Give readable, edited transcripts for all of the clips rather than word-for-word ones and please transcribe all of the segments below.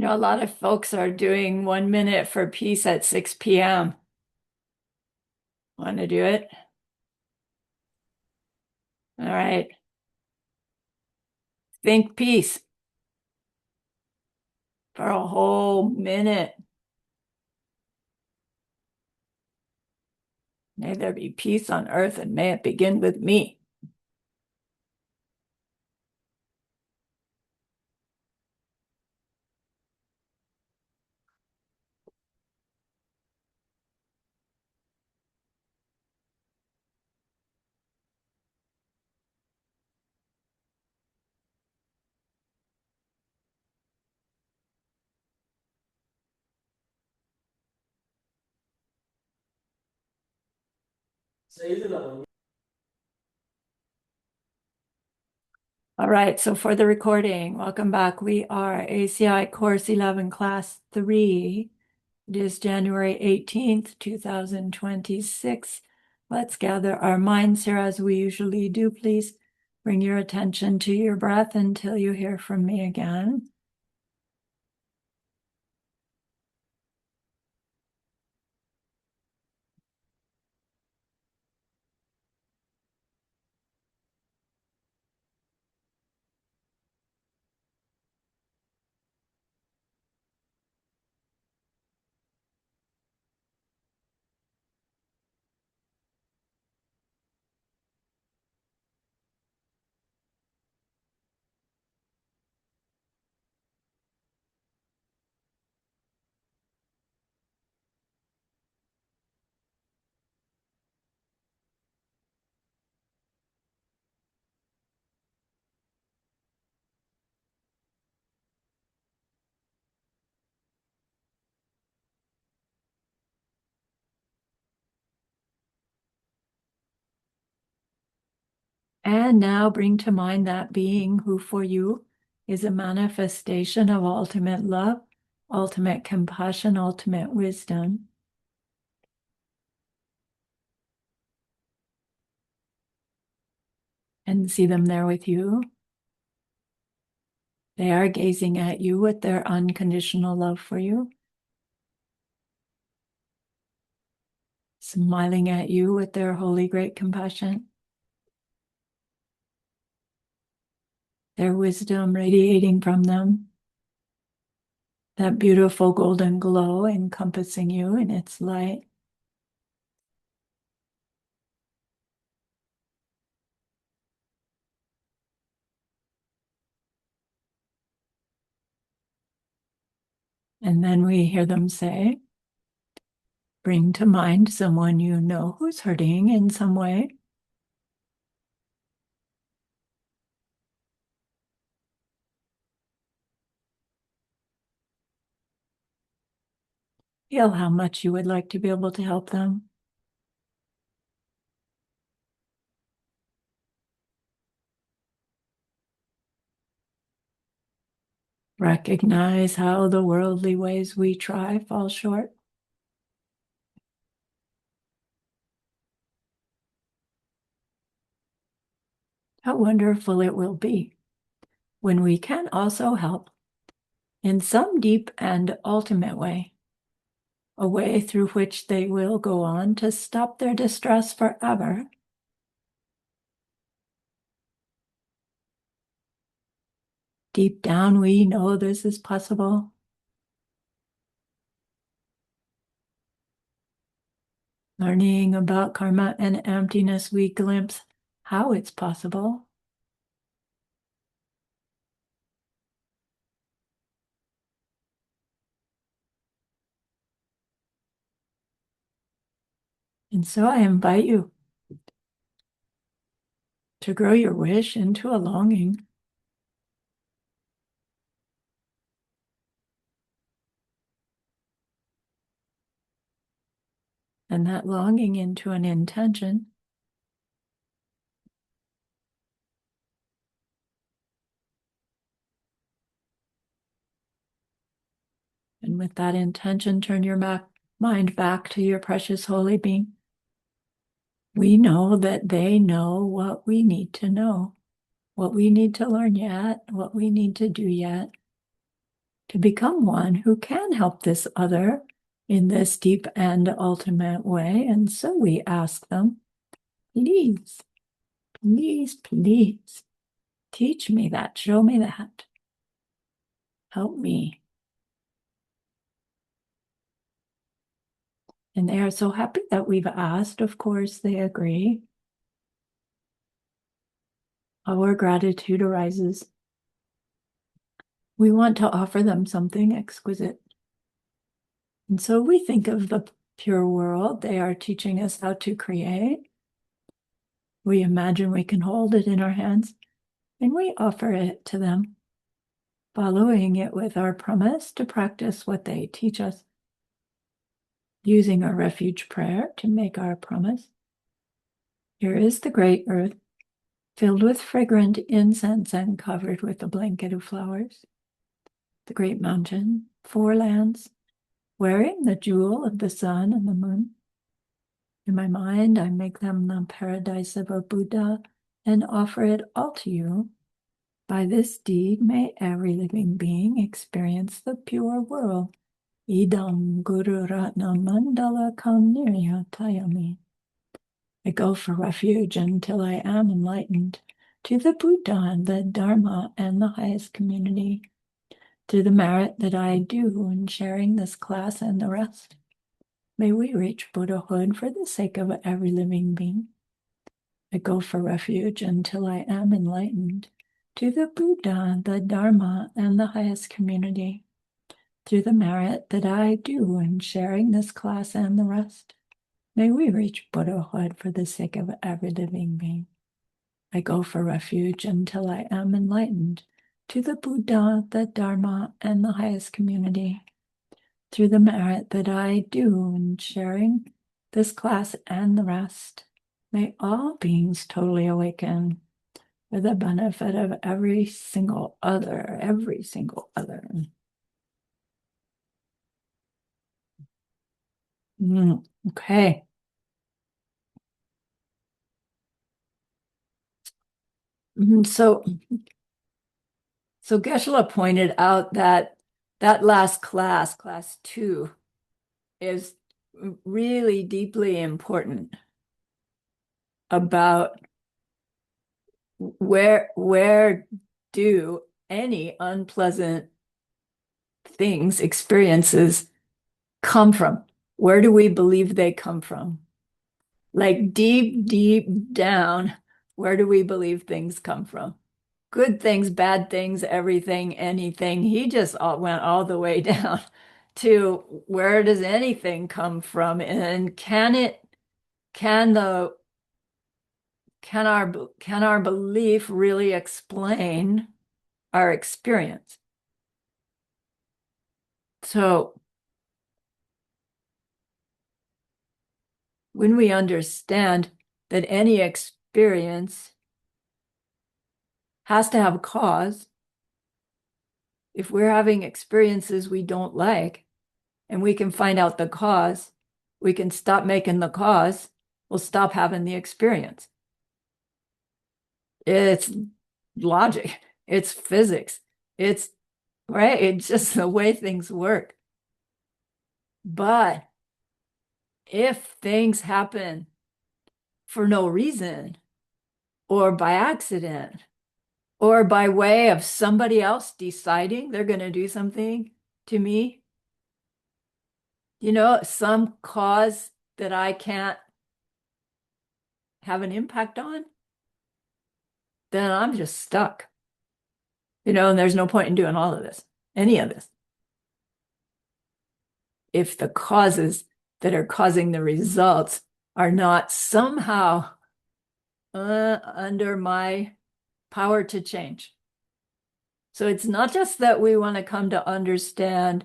A lot of folks are doing 1 minute for peace at 6 p.m. Want to do it? All right. Think peace for a whole minute. May there be peace on earth and may it begin with me. All right. So for the recording, welcome back. We are ACI Course 11, Class 3. It is January 18th, 2026. Let's gather our minds here as we usually do. Please bring your attention to your breath until you hear from me again. And now bring to mind that being who for you is a manifestation of ultimate love, ultimate compassion, ultimate wisdom. And see them there with you. They are gazing at you with their unconditional love for you, smiling at you with their holy great compassion, their wisdom radiating from them, that beautiful golden glow encompassing you in its light. And then we hear them say, bring to mind someone you know who's hurting in some way. Feel how much you would like to be able to help them. Recognize how the worldly ways we try fall short. How wonderful it will be when we can also help in some deep and ultimate way, a way through which they will go on to stop their distress forever. Deep down, we know this is possible. Learning about karma and emptiness, we glimpse how it's possible. And so I invite you to grow your wish into a longing. And that longing into an intention. And with that intention, turn your mind back to your precious holy being. We know that they know what we need to know, what we need to learn yet, what we need to do yet. to become one who can help this other in this deep and ultimate way. And so we ask them, please, please, please, teach me that, show me that, help me. And they are so happy that we've asked. Of course, they agree. Our gratitude arises. We want to offer them something exquisite. And so we think of the pure world. They are teaching us how to create. We imagine we can hold it in our hands, and we offer it to them, following it with our promise to practice what they teach us, using our refuge prayer to make our promise. Here is the great earth, filled with fragrant incense and covered with a blanket of flowers. The great mountain, 4 lands, wearing the jewel of the sun and the moon. In my mind, I make them the paradise of a Buddha and offer it all to you. By this deed, may every living being experience the pure world. Idam Guru Ratna Mandala Kam Niryatayami. I go for refuge until I am enlightened to the Buddha and the Dharma and the highest community. Through the merit that I do in sharing this class and the rest, may we reach Buddhahood for the sake of every living being. I go for refuge until I am enlightened to the Buddha, the Dharma, and the highest community. Through the merit that I do in sharing this class and the rest, may we reach Buddhahood for the sake of every living being. I go for refuge until I am enlightened to the Buddha, the Dharma, and the highest community. Through the merit that I do in sharing this class and the rest, may all beings totally awaken for the benefit of every single other, every single other. Okay. So Geshe-la pointed out that that last class, class 2, is really deeply important about where do any unpleasant things, experiences come from? Where do we believe they come from? Like deep, deep down, where do we believe things come from? Good things, bad things, everything, anything. He just went all the way down to where does anything come from? And can our belief really explain our experience? So when we understand that any experience has to have a cause, if we're having experiences we don't like and we can find out the cause, we can stop making the cause, we'll stop having the experience. It's logic, it's physics, it's right, it's just the way things work. But if things happen for no reason, or by accident, or by way of somebody else deciding they're going to do something to me, some cause that I can't have an impact on, then I'm just stuck. And there's no point in doing all of this, any of this. If the causes that are causing the results are not somehow under my power to change. So it's not just that we want to come to understand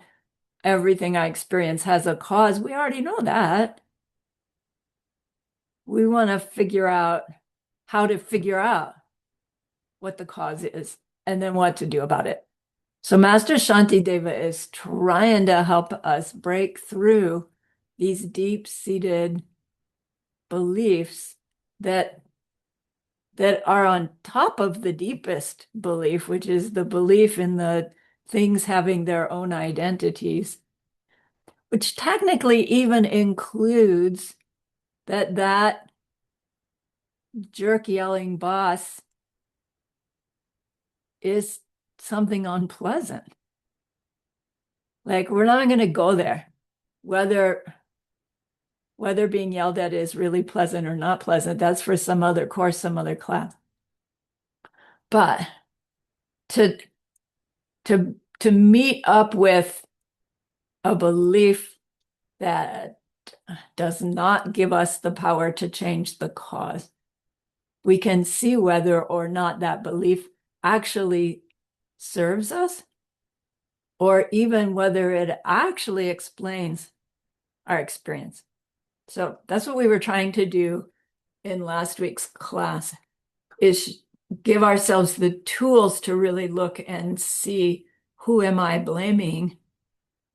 everything I experience has a cause. We already know that. We want to figure out how to figure out what the cause is and then what to do about it. So Master Shantideva is trying to help us break through these deep-seated beliefs that are on top of the deepest belief, which is the belief in the things having their own identities, which technically even includes that jerk yelling boss is something unpleasant. Like, we're not going to go there, whether being yelled at is really pleasant or not pleasant. That's for some other course, some other class. But to to meet up with a belief that does not give us the power to change the cause, we can see whether or not that belief actually serves us, or even whether it actually explains our experience. So that's what we were trying to do in last week's class, is give ourselves the tools to really look and see, who am I blaming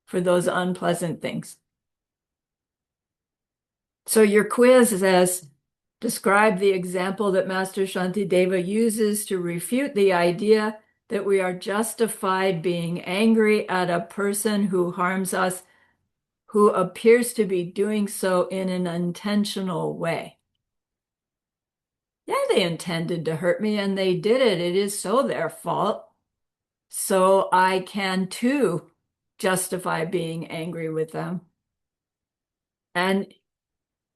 for those unpleasant things? So your quiz says, describe the example that Master Shantideva uses to refute the idea that we are justified being angry at a person who harms us, who appears to be doing so in an intentional way. Yeah, they intended to hurt me and they did it. It is so their fault. So I can too justify being angry with them. And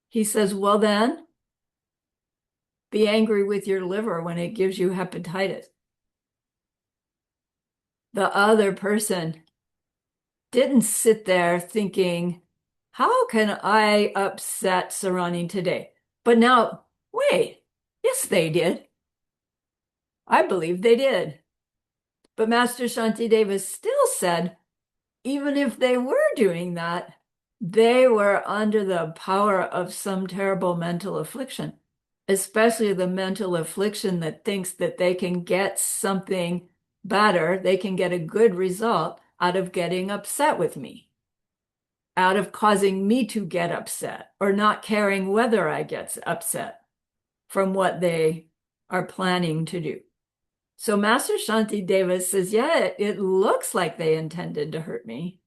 he says, well, then be angry with your liver when it gives you hepatitis. The other person didn't sit there thinking, how can I upset Sarani today? But now, wait, yes, they did. I believe they did. But Master Shantideva still said, even if they were doing that, they were under the power of some terrible mental affliction, especially the mental affliction that thinks that they can get something better, they can get a good result out of getting upset with me, out of causing me to get upset, or not caring whether I get upset from what they are planning to do. So Master Shantideva says, yeah, it looks like they intended to hurt me,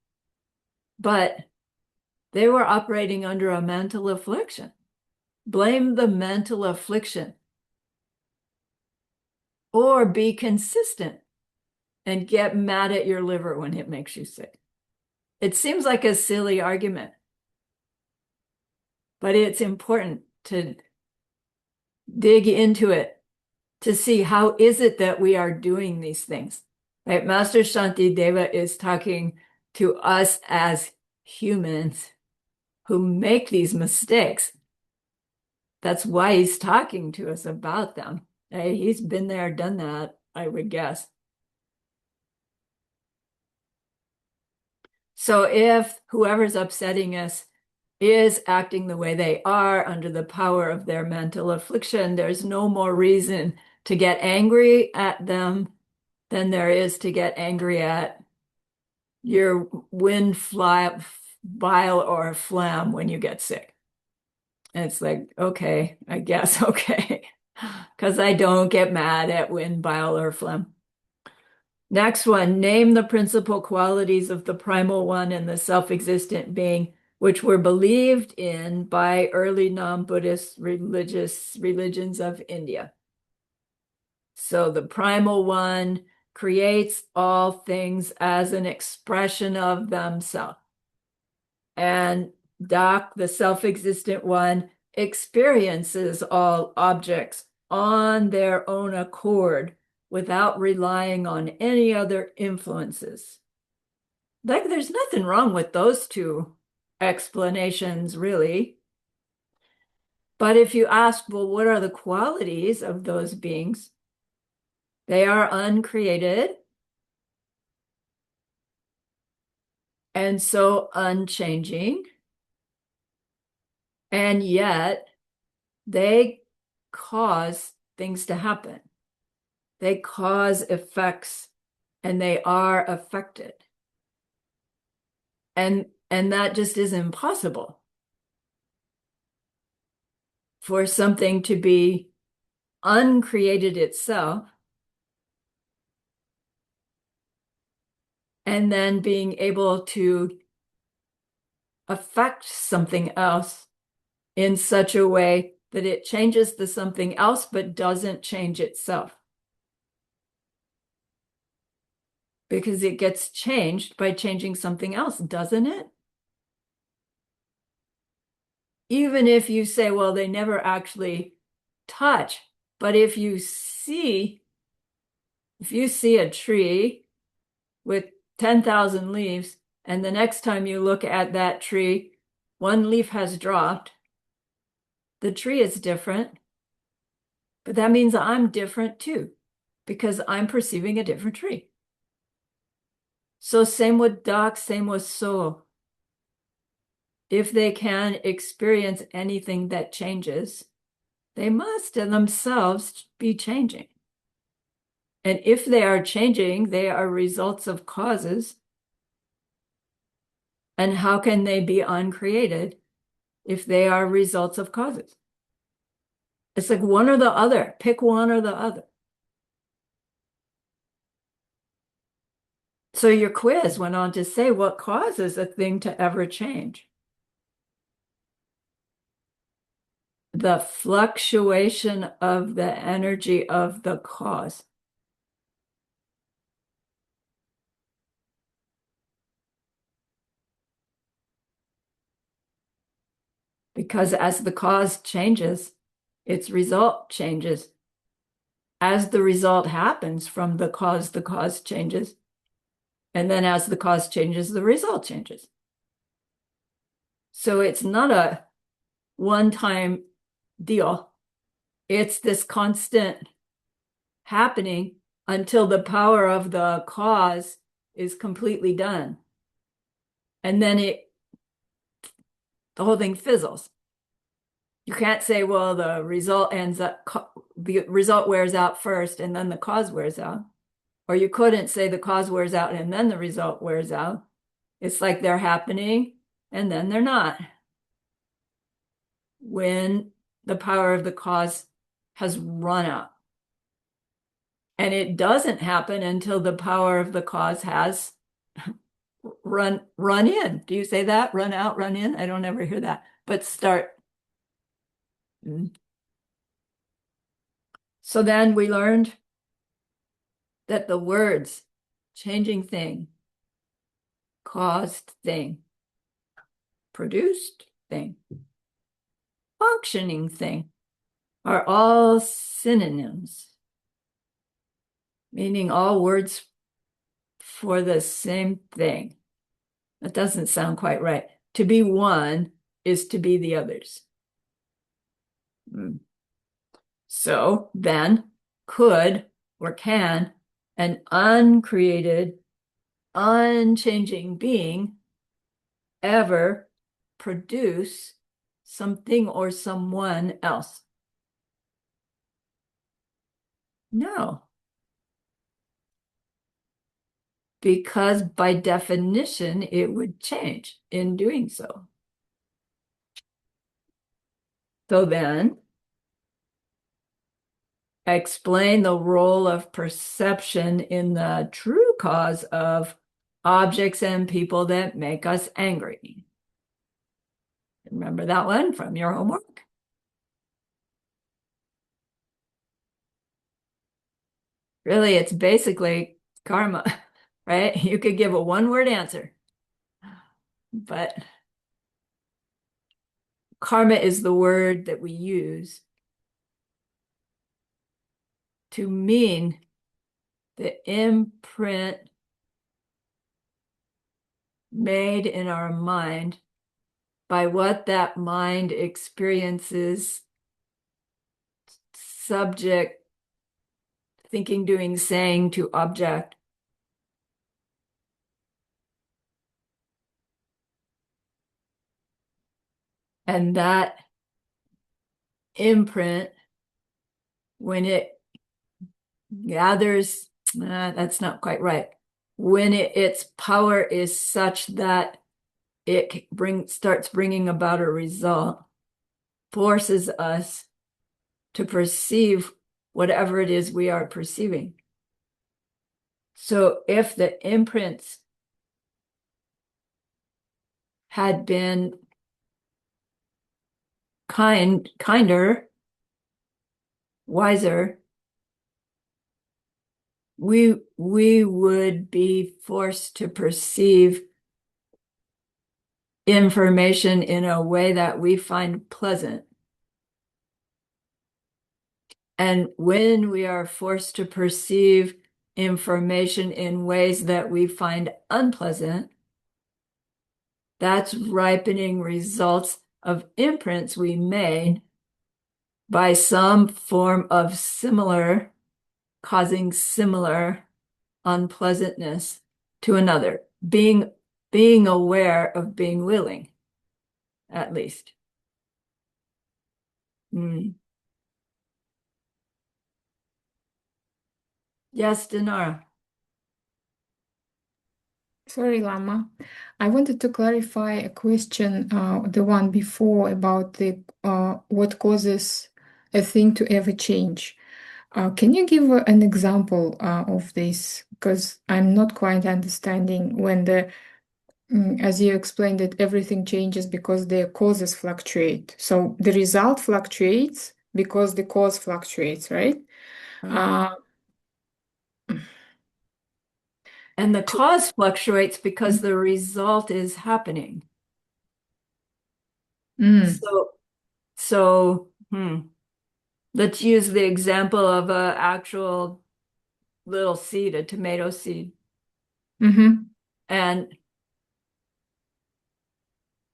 but they were operating under a mental affliction. Blame the mental affliction, or be consistent and get mad at your liver when it makes you sick. It seems like a silly argument, but it's important to dig into it to see, how is it that we are doing these things, right? Master Shantideva is talking to us as humans who make these mistakes. That's why he's talking to us about them. Hey, he's been there, done that, I would guess. So if whoever's upsetting us is acting the way they are under the power of their mental affliction, there's no more reason to get angry at them than there is to get angry at your wind, fly, bile, or phlegm when you get sick. And it's like, okay, I guess, okay, because I don't get mad at wind, bile, or phlegm. Next one, name the principal qualities of the primal one and the self-existent being, which were believed in by early non-Buddhist religions of India. So the primal one creates all things as an expression of themselves. And Dak, the self-existent one, experiences all objects on their own accord without relying on any other influences. Like, there's nothing wrong with those two explanations, really. But if you ask, well, what are the qualities of those beings? They are uncreated and so unchanging, and yet they cause things to happen. They cause effects and they are affected. And that just is impossible for something to be uncreated itself and then being able to affect something else in such a way that it changes the something else but doesn't change itself. Because it gets changed by changing something else, doesn't it? Even if you say, well, they never actually touch, but if you see a tree with 10,000 leaves, and the next time you look at that tree, one leaf has dropped, the tree is different, but that means I'm different too, because I'm perceiving a different tree. So same with duck, same with soul. If they can experience anything that changes, they must themselves be changing. And if they are changing, they are results of causes. And how can they be uncreated if they are results of causes? It's like one or the other. Pick one or the other. So your quiz went on to say what causes a thing to ever change? The fluctuation of the energy of the cause. Because as the cause changes, its result changes. As the result happens from the cause changes. And then as the cause changes, the result changes. So it's not a one-time deal. It's this constant happening until the power of the cause is completely done. And then the whole thing fizzles. You can't say, well, the result wears out first and then the cause wears out. Or you couldn't say the cause wears out and then the result wears out. It's like they're happening and then they're not. When the power of the cause has run out. And it doesn't happen until the power of the cause has run in. Do you say that? Run out, run in? I don't ever hear that. But start. So then we learned that the words changing thing, caused thing, produced thing, functioning thing are all synonyms, meaning all words for the same thing. That doesn't sound quite right. To be one is to be the others. So then, could or can an uncreated, unchanging being ever produce something or someone else? No. Because by definition, it would change in doing so. So then, explain the role of perception in the true cause of objects and people that make us angry. Remember that one from your homework? Really, it's basically karma, right? You could give a one-word answer, but karma is the word that we use to mean the imprint made in our mind by what that mind experiences, subject, thinking, doing, saying to object. And that imprint, when it gathers, that's not quite right. When its power is such that it starts bringing about a result, forces us to perceive whatever it is we are perceiving. So if the imprints had been kinder, wiser, we would be forced to perceive information in a way that we find pleasant. And when we are forced to perceive information in ways that we find unpleasant, that's ripening results of imprints we made by some form of similar, causing similar unpleasantness to another, being aware of being willing, at least. Yes, Dinara. Sorry, Lama. I wanted to clarify a question, the one before about the what causes a thing to ever change. Can you give an example of this? Because I'm not quite understanding when as you explained it, everything changes because the causes fluctuate. So the result fluctuates because the cause fluctuates, right? Right. Uh, And the to, cause fluctuates because the result is happening. mm, So, let's use the example of a actual little seed, a tomato seed. mm-hmm, And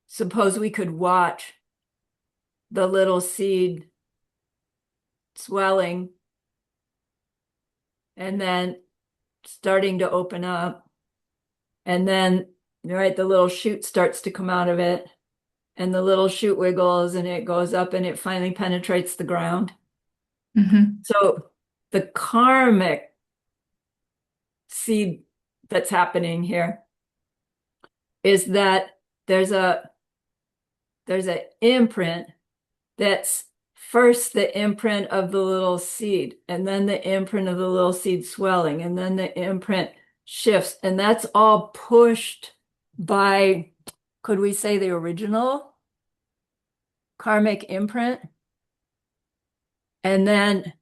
suppose we could watch the little seed swelling and then starting to open up. And then, right, the little shoot starts to come out of it, and the little shoot wiggles and it goes up and it finally penetrates the ground. mm-hmm, So the karmic seed that's happening here is that there's a there's an imprint that's first the imprint of the little seed, and then the imprint of the little seed swelling, and then the imprint shifts, and that's all pushed by, could we say, the original karmic imprint? And then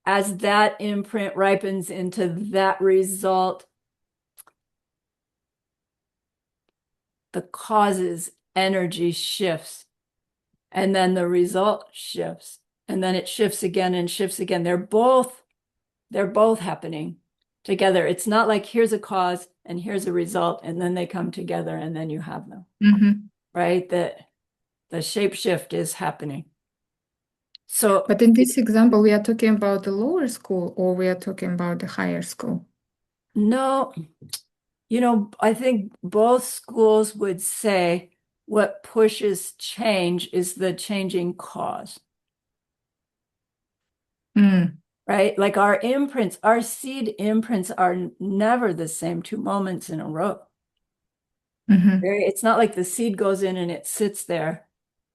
as that imprint ripens into that result, the causes energy shifts, and then the result shifts, and then it shifts again and shifts again. They're both happening together. It's not like here's a cause and here's a result, and then they come together and then you have them, mm-hmm. right? The shape shift is happening. So But in this example, we are talking about the lower school or we are talking about the higher school? no, I think both schools would say what pushes change is the changing cause, Mm, right? Like our seed imprints are never the same 2 moments in a row. mm-hmm, It's not like the seed goes in and it sits there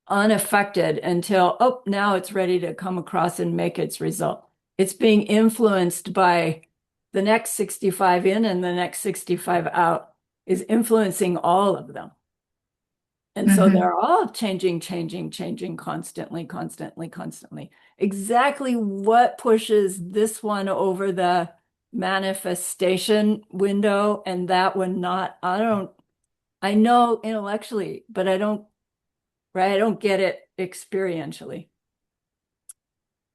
unaffected until, oh, now it's ready to come across and make its result. It's being influenced by the next 65 in and the next 65 out is influencing all of them. And so mm-hmm, they're all changing constantly, constantly, constantly. Exactly what pushes this one over the manifestation window and that one not, I know intellectually, but I don't, right? I don't get it experientially.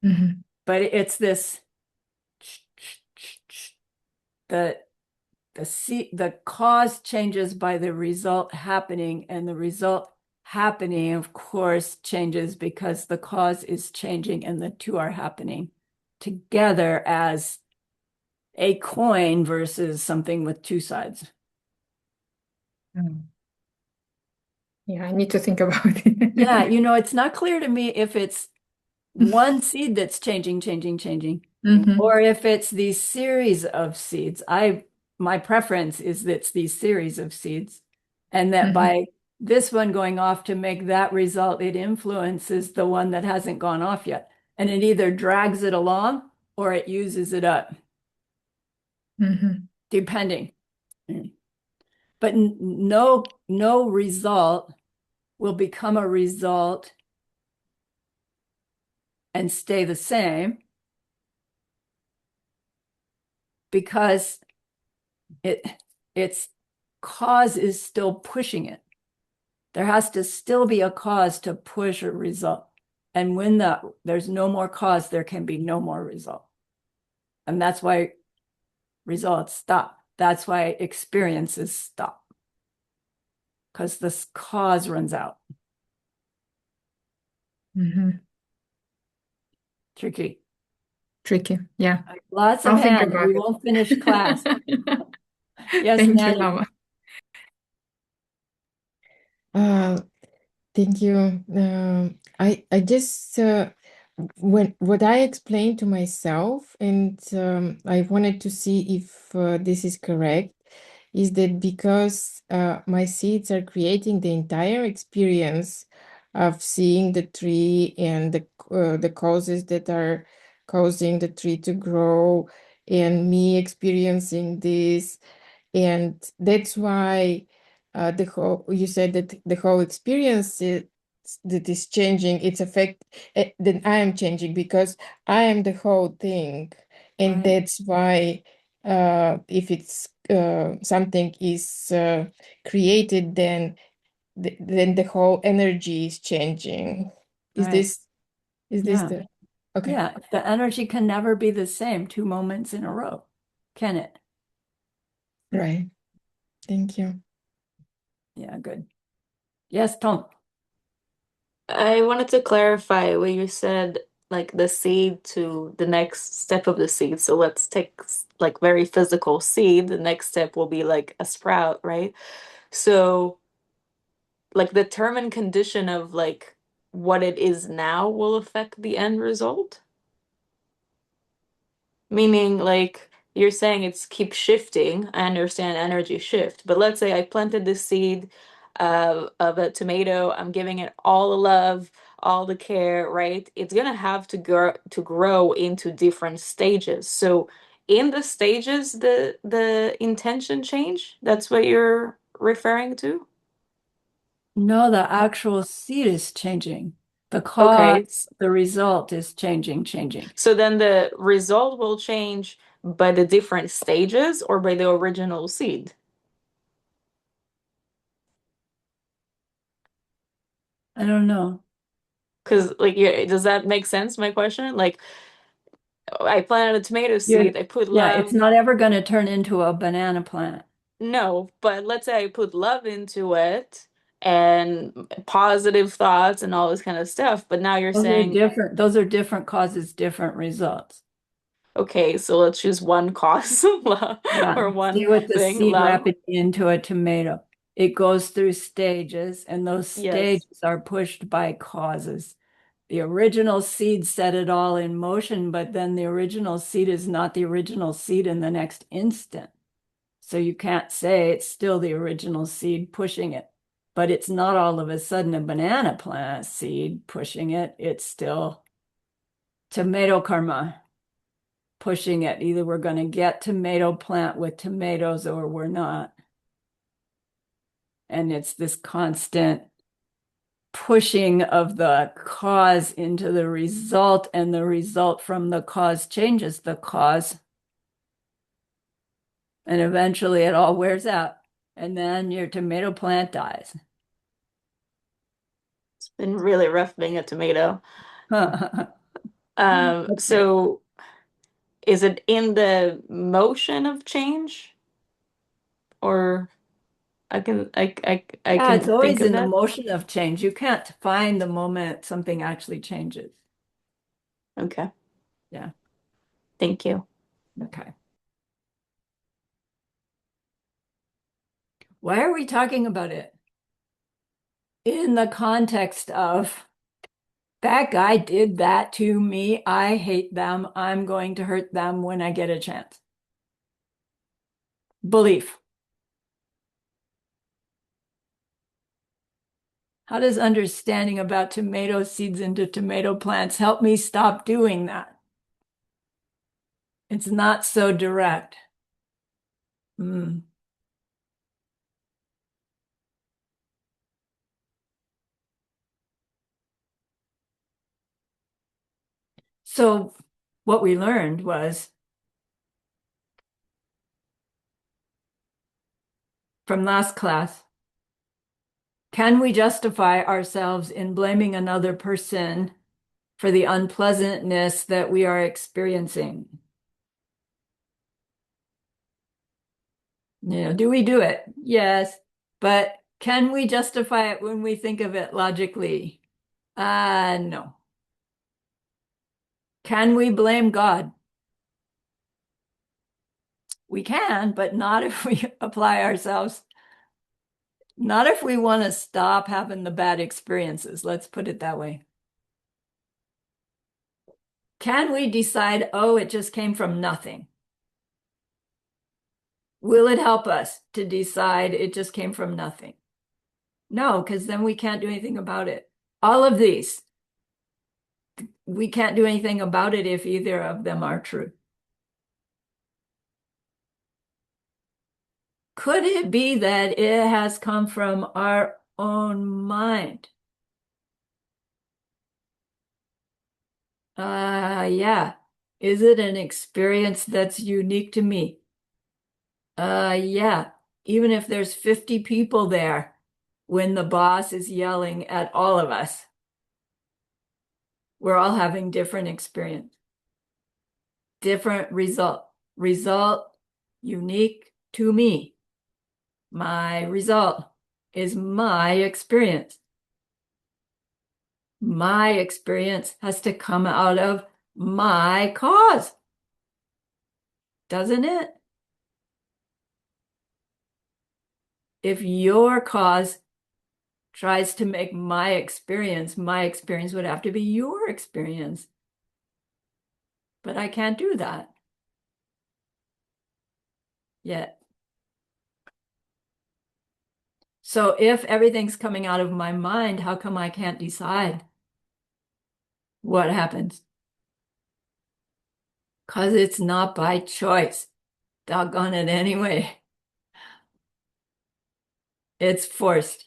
mm-hmm, But it's this the the cause changes by the result happening, and the result happening, of course, changes because the cause is changing and the two are happening together as a coin versus something with two sides. mm. Yeah, I need to think about it. Yeah, it's not clear to me if it's one seed that's changing, Mm-hmm, or if it's these series of seeds. My preference is that it's these series of seeds, and that mm-hmm, by this one going off to make that result, it influences the one that hasn't gone off yet. And it either drags it along or it uses it up, mm-hmm, depending. But no result. will become a result and stay the same because it its cause is still pushing it. There has to still be a cause to push a result. And when there's no more cause, there can be no more result. And that's why results stop. That's why experiences stop. Because this cause runs out. Mhm. Tricky. Tricky. Yeah. Lots of I'll think hands. about We won't finish class. it. Yes, Thank you, Manny. Lama. Uh, Thank you. I just when what I explained to myself, and I wanted to see if this is correct, is that because my seeds are creating the entire experience of seeing the tree and the causes that are causing the tree to grow, and me experiencing this, and that's why the whole you said that the whole experience that is changing its effect, then I am changing because I am the whole thing, and Right, that's why if it's something is created, then then the whole energy is changing. Is right. this Yeah. the okay? Yeah. The energy can never be the same 2 moments in a row, can it? Right. Thank you. Yeah, good. Yes, Tom. I wanted to clarify what you said, like the seed to the next step of the seed. So let's take like very physical seed. The next step will be like a sprout, right? So like the term and condition of like what it is now will affect the end result. Meaning, like you're saying it's keep shifting. I understand energy shift, but let's say I planted this seed of a tomato. I'm giving it all the love, all the care, right? It's gonna have to grow into different stages. So in the stages, the intention change. That's what you're referring to? No, the actual seed is changing. The Okay. cause, the result is changing. So then the result will change by the different stages or by the original seed. I don't know. Because, like, yeah, does that make sense, my question? Like, I planted a tomato You're, seed, I put yeah, it's love. not ever going to turn into a banana plant. No, but let's say I put love into it and positive thoughts and all this kind of stuff. But now you're Those are saying, different. Those are different causes, different results. okay, so let's choose one cause, love, Yeah. or See one with the thing, seed love. wrapping into a tomato. It goes through stages, and those Yes. stages are pushed by causes. The original seed set it all in motion, but then the original seed is not the original seed in the next instant. So you can't say it's still the original seed pushing it, but it's not all of a sudden a banana plant seed pushing it. It's still tomato karma pushing it. Either we're going to get tomato plant with tomatoes or we're not. And it's this constant pushing of the cause into the result, and the result from the cause changes the cause. And eventually it all wears out. And then your tomato plant dies. It's been really rough being a tomato. Okay. So is it in the motion of change? Or I Yeah, can it's think always of in the that? motion of change. You can't find the moment something actually changes. Okay. Yeah. Thank you. Okay. Why are we talking about it? In the context of that guy did that to me. I hate them. I'm going to hurt them when I get a chance. Belief. How does understanding about tomato seeds into tomato plants help me stop doing that? It's not so direct. Mm. So what we learned was from last class, can we justify ourselves in blaming another person for the unpleasantness that we are experiencing? Do we do it? Yes. But can we justify it when we think of it logically? No. Can we blame God? We can, but not if we apply ourselves. Not if we want to stop having the bad experiences. Let's put it that way. Can we decide, oh, it just came from nothing? Will it help us to decide it just came from nothing? No, because then we can't do anything about it. All of these, we can't do anything about it if either of them are true. Could it be that it has come from our own mind? Yeah. Is it an experience that's unique to me? Yeah. Even if there's 50 people there when the boss is yelling at all of us, we're all having different experience, different result unique to me. My result is my experience. My experience has to come out of my cause, doesn't it? If your cause tries to make my experience would have to be your experience. But I can't do that yet. So if everything's coming out of my mind, how come I can't decide what happens? Because it's not by choice. Doggone it anyway. It's forced.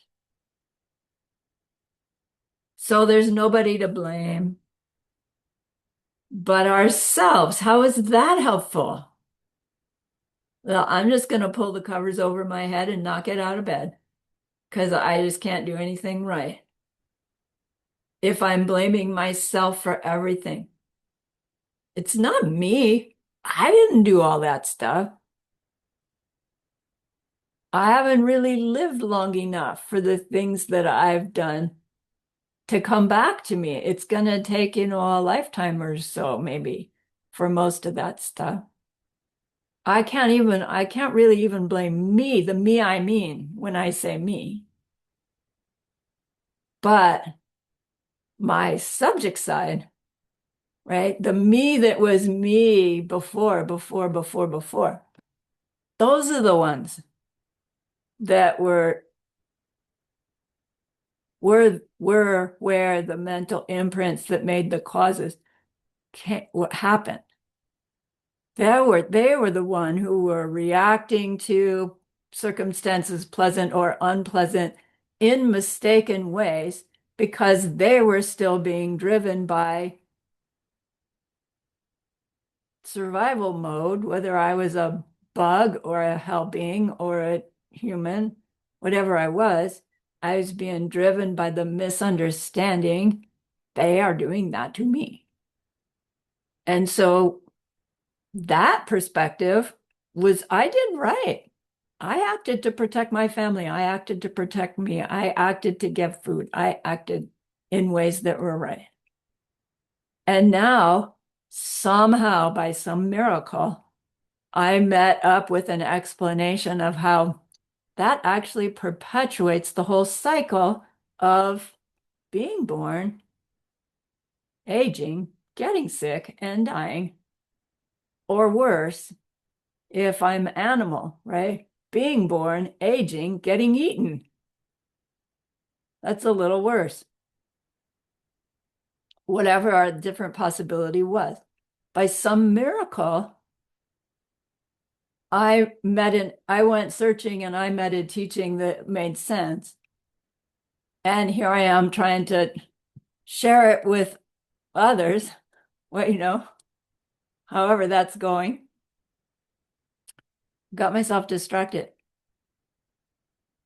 So there's nobody to blame but ourselves. How is that helpful? Well, I'm just going to pull the covers over my head and not get out of bed because I just can't do anything right. If I'm blaming myself for everything, it's not me. I didn't do all that stuff. I haven't really lived long enough for the things that I've done to come back to me. It's going to take, a lifetime or so, maybe, for most of that stuff. I can't really even blame me, the me I mean, when I say me. But my subject side, right? The me that was me before, those are the ones that were where the mental imprints that made the causes what happened. They were the one who were reacting to circumstances, pleasant or unpleasant, in mistaken ways because they were still being driven by survival mode, whether I was a bug or a hell being or a human, whatever I was being driven by the misunderstanding they are doing that to me. And so that perspective was I did right. I acted to protect my family. I acted to protect me. I acted to give food. I acted in ways that were right. And now, somehow, by some miracle, I met up with an explanation of how that actually perpetuates the whole cycle of being born, aging, getting sick, and dying. Or worse, if I'm animal, right? Being born, aging, getting eaten. That's a little worse. Whatever our different possibility was. By some miracle, I went searching and I met a teaching that made sense. And here I am trying to share it with others well, however that's going. Got myself distracted.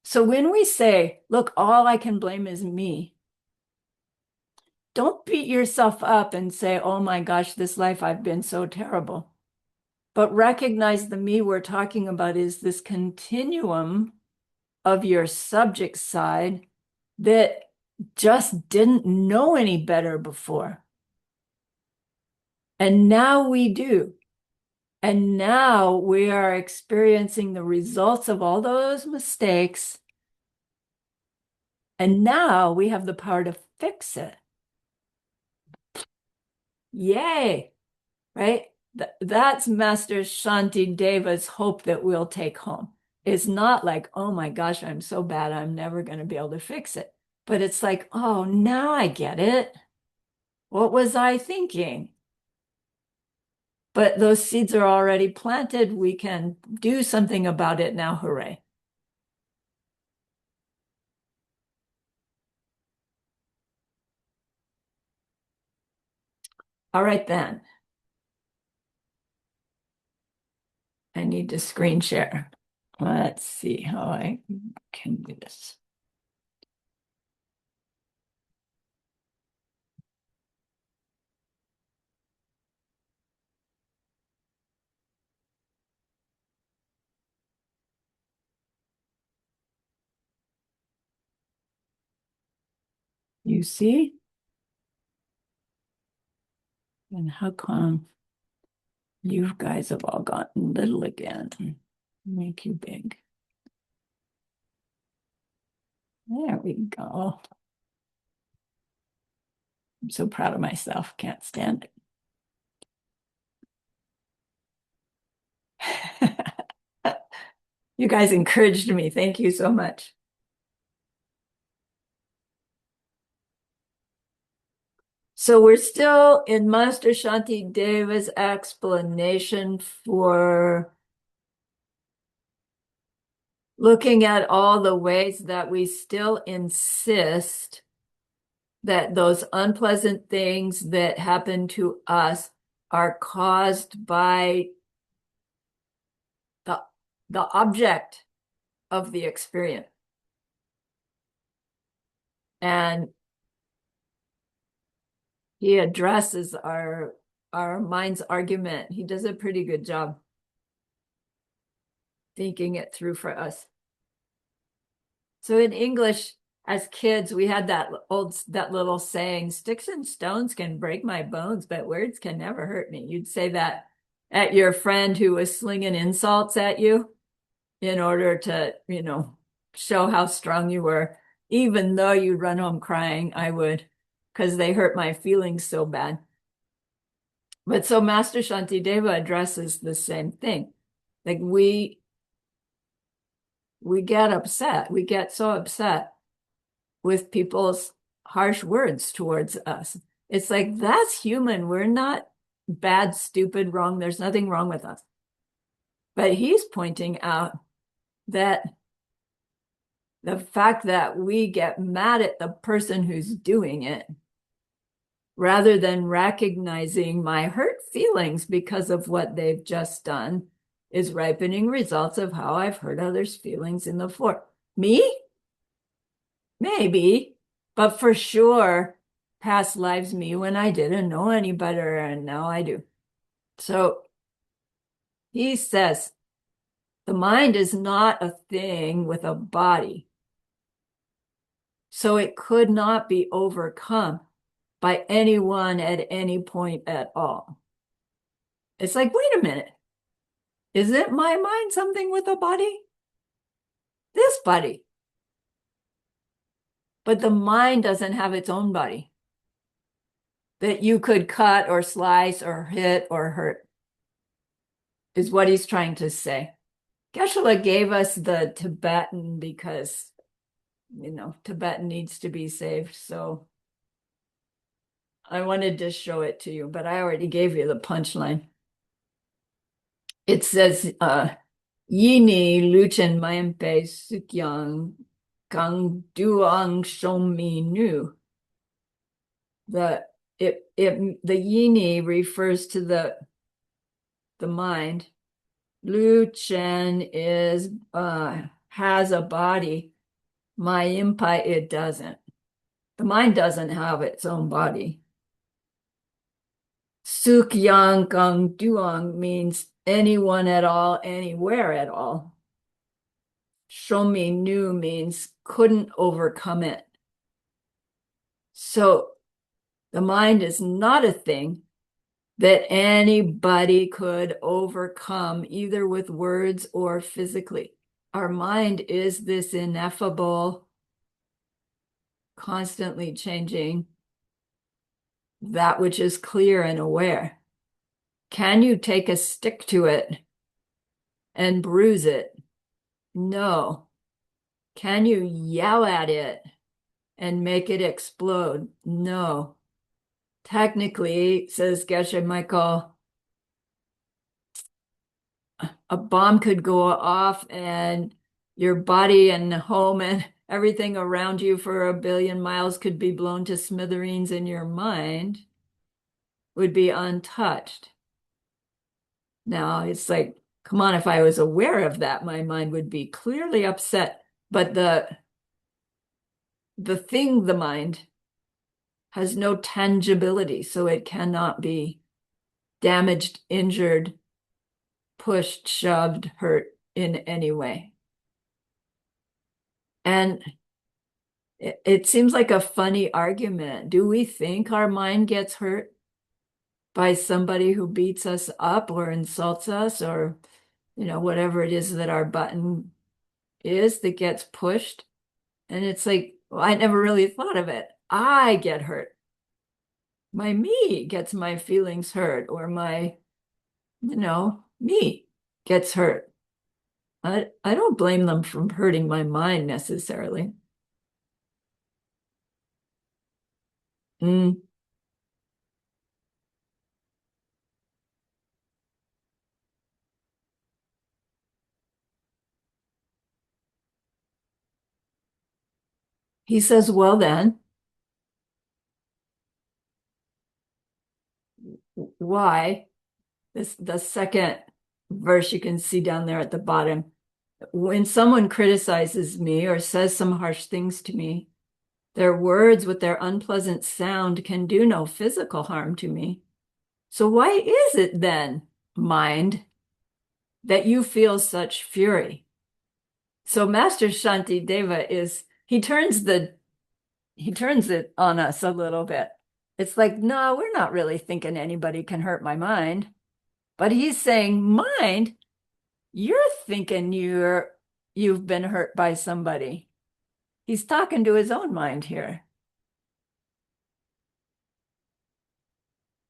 So when we say, look, all I can blame is me, don't beat yourself up and say, oh my gosh, this life I've been so terrible. But recognize the me we're talking about is this continuum of your subject side that just didn't know any better before. And now we do. And now we are experiencing the results of all those mistakes. And now we have the power to fix it. Yay, right? That's Master Shanti Deva's hope that we'll take home. It's not like, oh my gosh, I'm so bad, I'm never going to be able to fix it. But it's like, oh, now I get it. What was I thinking? But those seeds are already planted. We can do something about it now. Hooray. All right, then. I need to screen share. Let's see how I can do this. You see? And how come you guys have all gotten little again? Make you big. There we go. I'm so proud of myself. Can't stand it. You guys encouraged me. Thank you so much. So we're still in Master Shanti Deva's explanation for looking at all the ways that we still insist that those unpleasant things that happen to us are caused by the object of the experience. And he addresses our mind's argument. He does a pretty good job thinking it through for us. So in English, as kids, we had that little saying, sticks and stones can break my bones, but words can never hurt me. You'd say that at your friend who was slinging insults at you in order to, show how strong you were. Even though you'd run home crying, I would, because they hurt my feelings so bad. But so Master Shantideva addresses the same thing. Like we get upset. We get so upset with people's harsh words towards us. It's like, that's human. We're not bad, stupid, wrong. There's nothing wrong with us. But he's pointing out that the fact that we get mad at the person who's doing it, rather than recognizing my hurt feelings because of what they've just done, is ripening results of how I've hurt others' feelings in the form. Me? Maybe, but for sure, past lives me when I didn't know any better, and now I do. So he says, the mind is not a thing with a body, so it could not be overcome by anyone at any point at all. It's like, wait a minute. Isn't my mind something with a body? This body. But the mind doesn't have its own body that you could cut or slice or hit or hurt, is what he's trying to say. Geshe-la gave us the Tibetan because, Tibetan needs to be saved. So I wanted to show it to you, but I already gave you the punchline. It says, Yini Luchen Mayampe Sukyang Gang Duang Shomi Nu. the yini refers to the mind. Lu Chen is has a body. My impai, it doesn't. The mind doesn't have its own body. Suk Yang Gong Duong means anyone at all, anywhere at all. Shomi Nu means couldn't overcome it. So the mind is not a thing that anybody could overcome, either with words or physically. Our mind is this ineffable, constantly changing, that which is clear and aware. Can you take a stick to it and bruise it? No. Can you yell at it and make it explode? No. Technically, says Geshe Michael, a bomb could go off and your body and home and everything around you for 1 billion miles could be blown to smithereens, and your mind would be untouched. Now, it's like, come on, if I was aware of that, my mind would be clearly upset. But the thing, the mind, has no tangibility, so it cannot be damaged, injured, pushed, shoved, hurt in any way. And it seems like a funny argument. Do we think our mind gets hurt by somebody who beats us up or insults us, or, whatever it is that our button is that gets pushed? And it's like, well, I never really thought of it. I get hurt. My me gets my feelings hurt, or my, me gets hurt. I don't blame them for hurting my mind necessarily. Mm. He says, well then, why? The second verse you can see down there at the bottom. When someone criticizes me or says some harsh things to me, their words with their unpleasant sound can do no physical harm to me. So why is it then, mind, that you feel such fury? So Master Shantideva he turns it on us a little bit. It's like, no, we're not really thinking anybody can hurt my mind. But he's saying, mind, you're thinking you've been hurt by somebody. He's talking to his own mind here.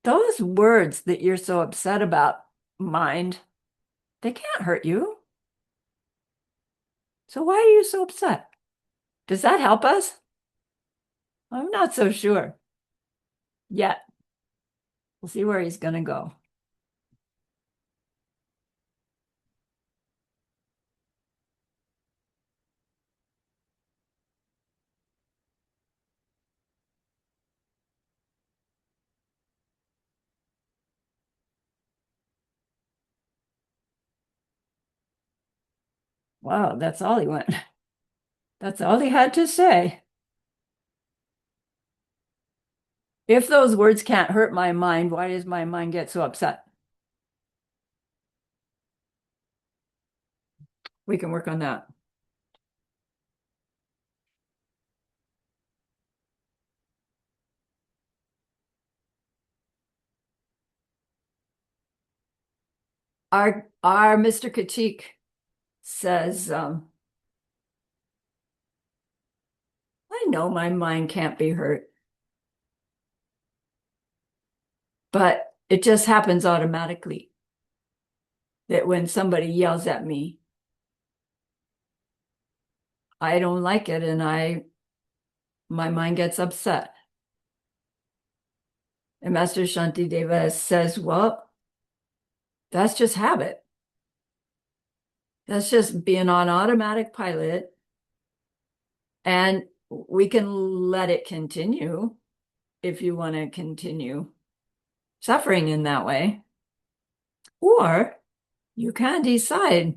Those words that you're so upset about, mind, they can't hurt you. So why are you so upset? Does that help us? I'm not so sure yet. We'll see where he's going to go. Wow, that's all he went. That's all he had to say. If those words can't hurt my mind, why does my mind get so upset? We can work on that. Our Mr. Kachik says, I know my mind can't be hurt, but it just happens automatically that when somebody yells at me, I don't like it, and my mind gets upset. And Master Shantideva says, well, that's just habit. That's just being on automatic pilot, and we can let it continue if you want to continue suffering in that way. Or you can decide,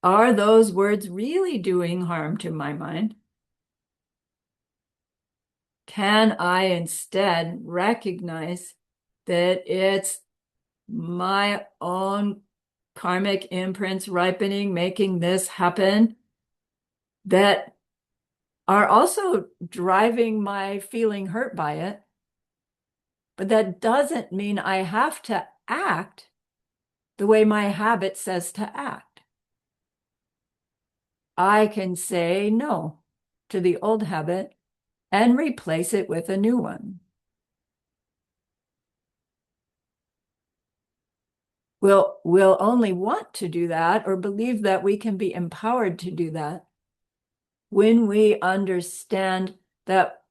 are those words really doing harm to my mind? Can I instead recognize that it's my own karmic imprints ripening, making this happen, that are also driving my feeling hurt by it? But that doesn't mean I have to act the way my habit says to act. I can say no to the old habit and replace it with a new one. We'll only want to do that or believe that we can be empowered to do that when we understand that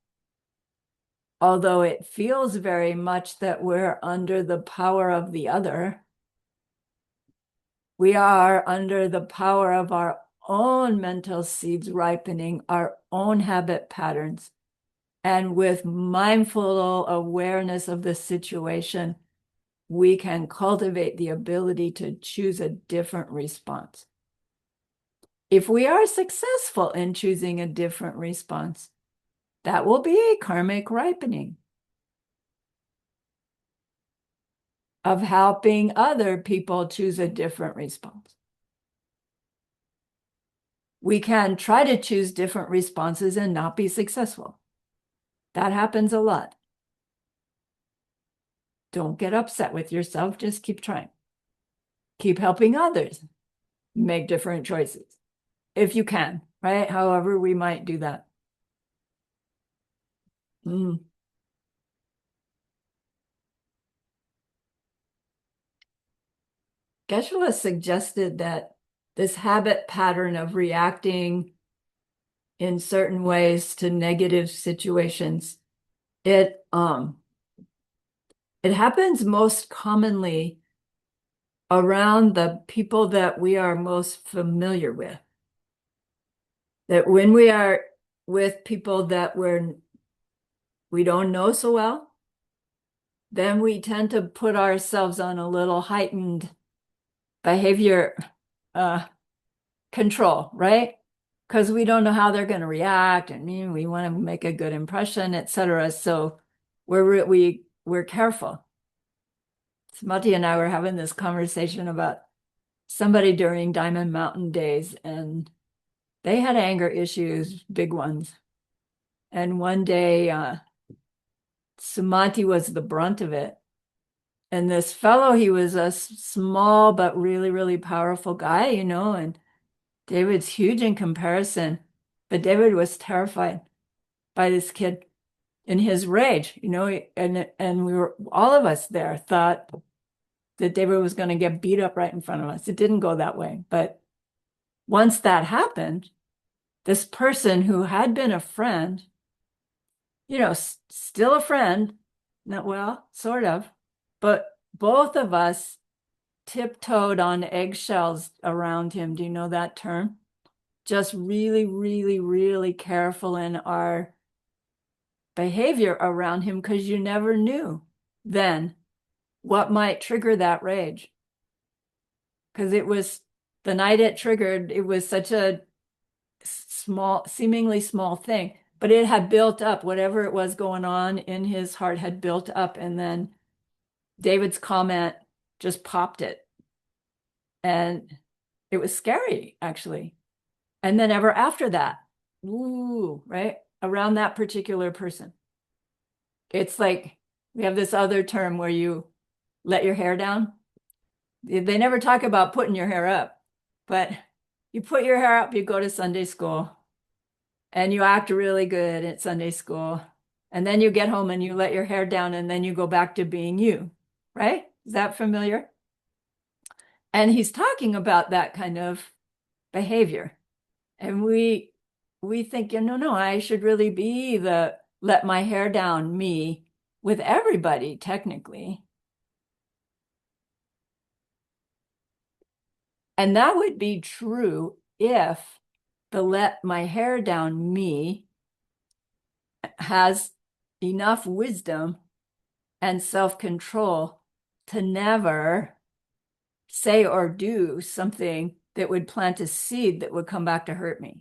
although it feels very much that we're under the power of the other, we are under the power of our own mental seeds ripening, our own habit patterns. And with mindful awareness of the situation, we can cultivate the ability to choose a different response. If we are successful in choosing a different response, that will be a karmic ripening of helping other people choose a different response. We can try to choose different responses and not be successful. That happens a lot. Don't get upset with yourself. Just keep trying. Keep helping others make different choices if you can, right? However, we might do that. Geshe-la suggested that this habit pattern of reacting in certain ways to negative situations, it happens most commonly around the people that we are most familiar with. That when we are with people that we don't know so well, then we tend to put ourselves on a little heightened behavior control, right? Because we don't know how they're going to react, and we want to make a good impression, etc. So we're careful. Smati and I were having this conversation about somebody during Diamond Mountain days, and they had anger issues, big ones. And one day, Sumati was the brunt of it. And this fellow, he was a small but really, really powerful guy, and David's huge in comparison. But David was terrified by this kid in his rage, and we were, all of us there thought that David was going to get beat up right in front of us. It didn't go that way. But once that happened, this person who had been a friend, still a friend, not well, sort of, but both of us tiptoed on eggshells around him. Do you know that term? Just really, really, really careful in our behavior around him because you never knew then what might trigger that rage. Because it was the night it triggered, it was such a seemingly small thing, but it had built up. Whatever it was going on in his heart had built up, and then David's comment just popped it. And it was scary, actually. And then ever after that, right? Around that particular person. It's like we have this other term where you let your hair down. They never talk about putting your hair up, but you put your hair up, you go to Sunday school, and you act really good at Sunday school. And then you get home and you let your hair down, and then you go back to being you, right? Is that familiar? And he's talking about that kind of behavior. And we think, no, I should really be the let my hair down me with everybody, technically. And that would be true if the let my hair down me has enough wisdom and self-control to never say or do something that would plant a seed that would come back to hurt me.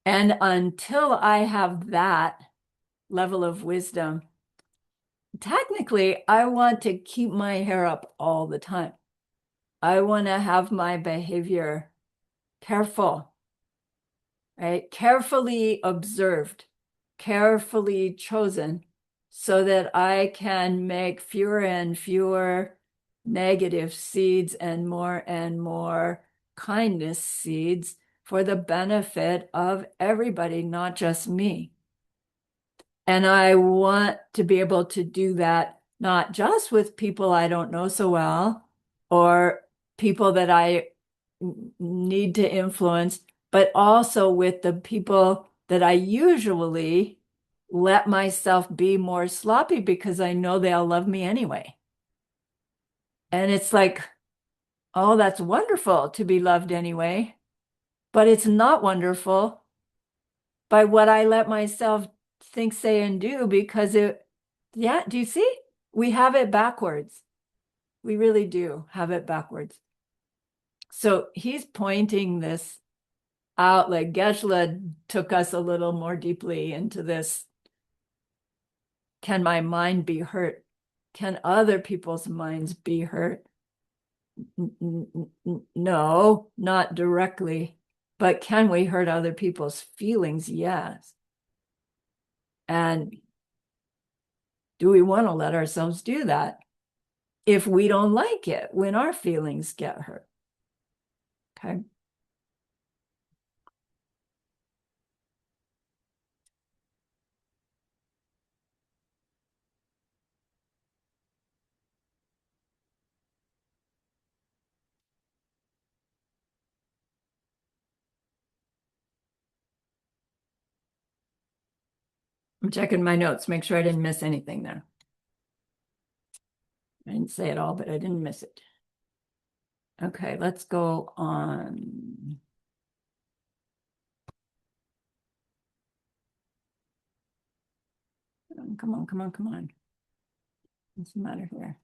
And until I have that level of wisdom, technically, I want to keep my hair up all the time. I want to have my behavior careful, right? Carefully observed, carefully chosen, so that I can make fewer and fewer negative seeds and more kindness seeds for the benefit of everybody, not just me. And I want to be able to do that, not just with people I don't know so well or people that I need to influence, but also with the people that I usually let myself be more sloppy because I know they'll love me anyway. And it's like, oh, that's wonderful to be loved anyway, but it's not wonderful by what I let myself think, say, and do because yeah, do you see? We have it backwards. We really do have it backwards. So he's pointing this out, like Geshe-la took us a little more deeply into this. Can my mind be hurt? Can other people's minds be hurt? No, not directly. But can we hurt other people's feelings? Yes. And do we want to let ourselves do that if we don't like it when our feelings get hurt? Okay. I'm checking my notes, make sure I didn't miss anything there. I didn't say it all, but I didn't miss it. Okay, let's go on. Come on, come on, come on. What's the matter here?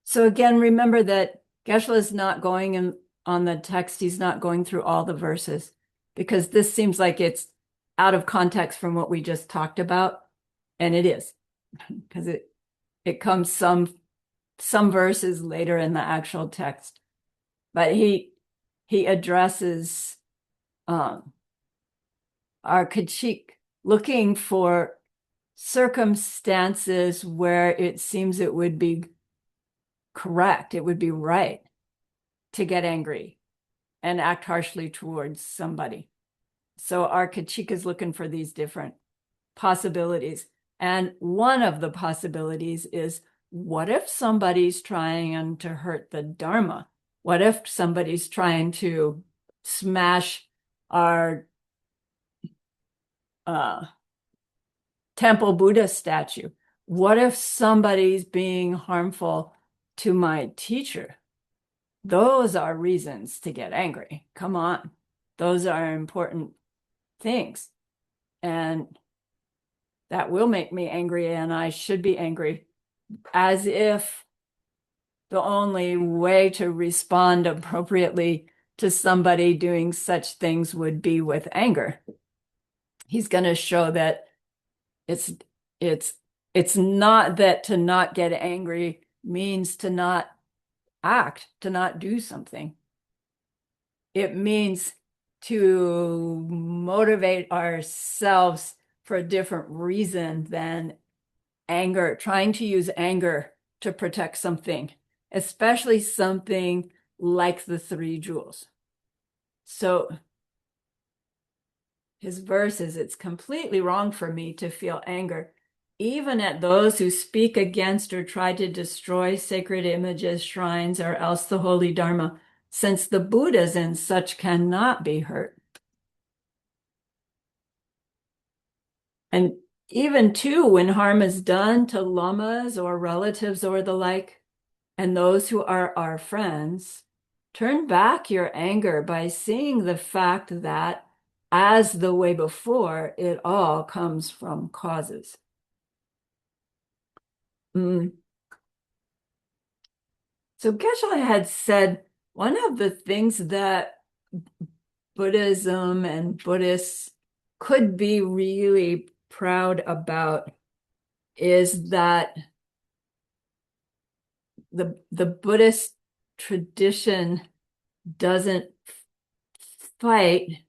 So again, remember that Geshe-la is not going in on the text. He's not going through all the verses because this seems like it's out of context from what we just talked about. And it is because it comes some verses later in the actual text. But he addresses our Kachik looking for circumstances where it seems it would be correct, it would be right to get angry and act harshly towards somebody. So our Kachik is looking for these different possibilities. And one of the possibilities is, what if somebody's trying to hurt the Dharma? What if somebody's trying to smash our temple Buddha statue? What if somebody's being harmful to my teacher? Those are reasons to get angry. Come on. Those are important things. And that will make me angry, and I should be angry, as if the only way to respond appropriately to somebody doing such things would be with anger. He's going to show that it's not that to not get angry means to not act, to not do something. It means to motivate ourselves for a different reason than anger, trying to use anger to protect something, especially something like the 3 jewels. So his verse is, it's completely wrong for me to feel anger, even at those who speak against or try to destroy sacred images, shrines, or else the holy Dharma, since the Buddhas and such cannot be hurt. And even too, when harm is done to lamas or relatives or the like, and those who are our friends, turn back your anger by seeing the fact that, as the way before, it all comes from causes. So Geshe had said one of the things that Buddhism and Buddhists could be really proud about is that the Buddhist tradition doesn't fight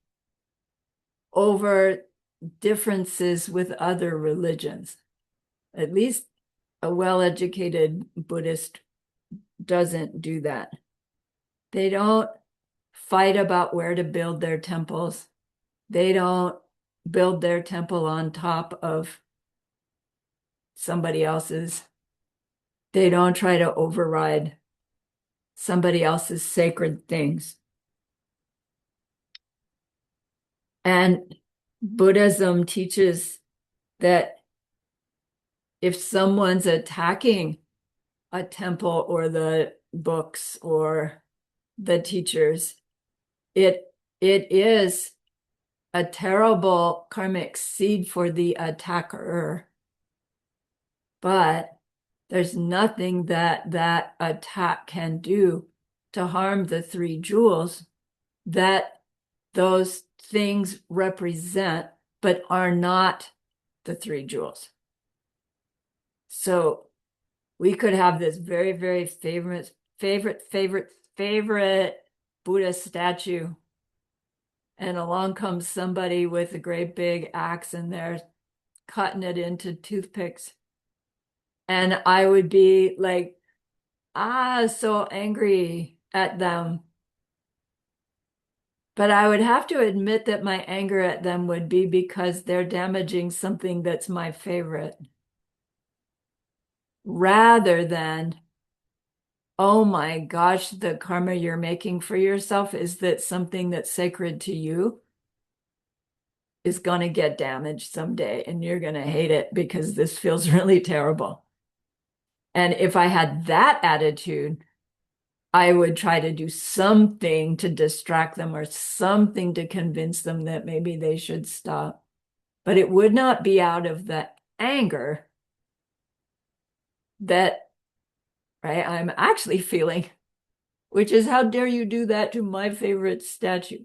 over differences with other religions. At least a well-educated Buddhist doesn't do that. They don't fight about where to build their temples. They don't build their temple on top of somebody else's. They don't try to override somebody else's sacred things. And Buddhism teaches that if someone's attacking a temple or the books or the teachers, it is a terrible karmic seed for the attacker. But there's nothing that that attack can do to harm the three jewels that those things represent, but are not the three jewels. So we could have this very, very favorite Buddha statue, and along comes somebody with a great big axe and they're cutting it into toothpicks. And I would be like, so angry at them. But I would have to admit that my anger at them would be because they're damaging something that's my favorite. Rather than, oh my gosh, the karma you're making for yourself is that something that's sacred to you is going to get damaged someday and you're going to hate it because this feels really terrible. And if I had that attitude, I would try to do something to distract them or something to convince them that maybe they should stop. But it would not be out of the anger that, right, I'm actually feeling, which is, how dare you do that to my favorite statue?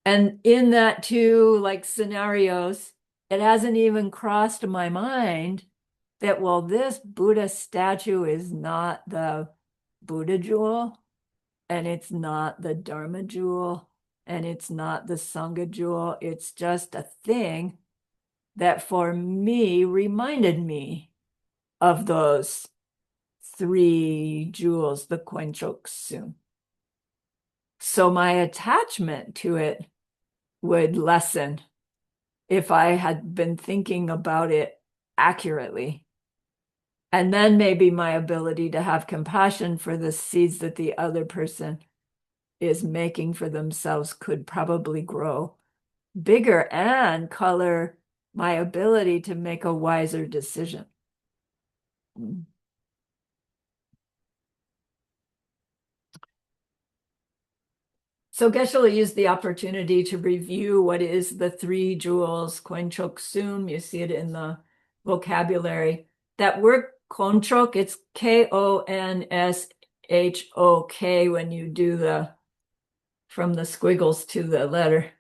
And in that too, like scenarios, it hasn't even crossed my mind that, well, this Buddha statue is not the Buddha jewel, and it's not the Dharma jewel, and it's not the Sangha jewel. It's just a thing that for me reminded me of those three jewels, the Koinchok-sum. So my attachment to it would lessen if I had been thinking about it accurately. And then maybe my ability to have compassion for the seeds that the other person is making for themselves could probably grow bigger and color my ability to make a wiser decision. So Geshe used the opportunity to review what is the three jewels, Koinchok-sum. You see it in the vocabulary. That word Konchok, it's Konshok when you do the, from the squiggles to the letter.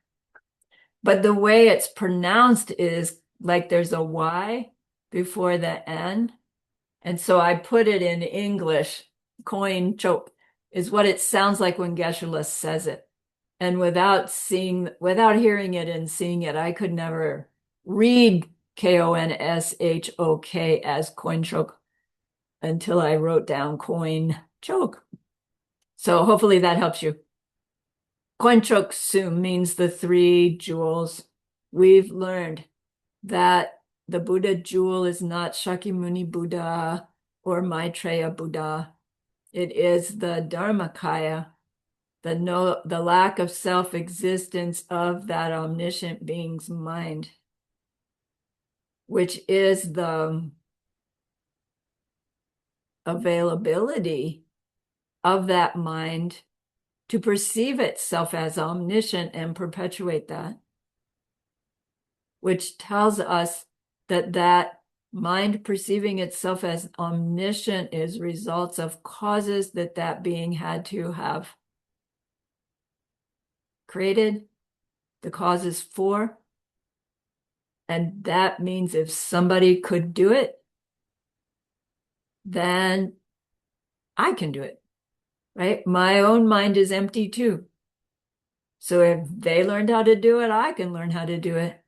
But the way it's pronounced is like there's a Y before the N. And so I put it in English, Koinchok is what it sounds like when Geshe says it. And without hearing it and seeing it, I could never read Konshok as Koinchok until I wrote down Koinchok. So hopefully that helps you. Koinchok-sum means the three jewels. We've learned that the Buddha jewel is not Shakyamuni Buddha or Maitreya Buddha. It is the Dharmakaya, the lack of self-existence of that omniscient being's mind. which is the availability of that mind to perceive itself as omniscient and perpetuate that, which tells us that that mind perceiving itself as omniscient is results of causes that that being had to have created, the causes for. And that means if somebody could do it, then I can do it, right? My own mind is empty too. So if they learned how to do it, I can learn how to do it.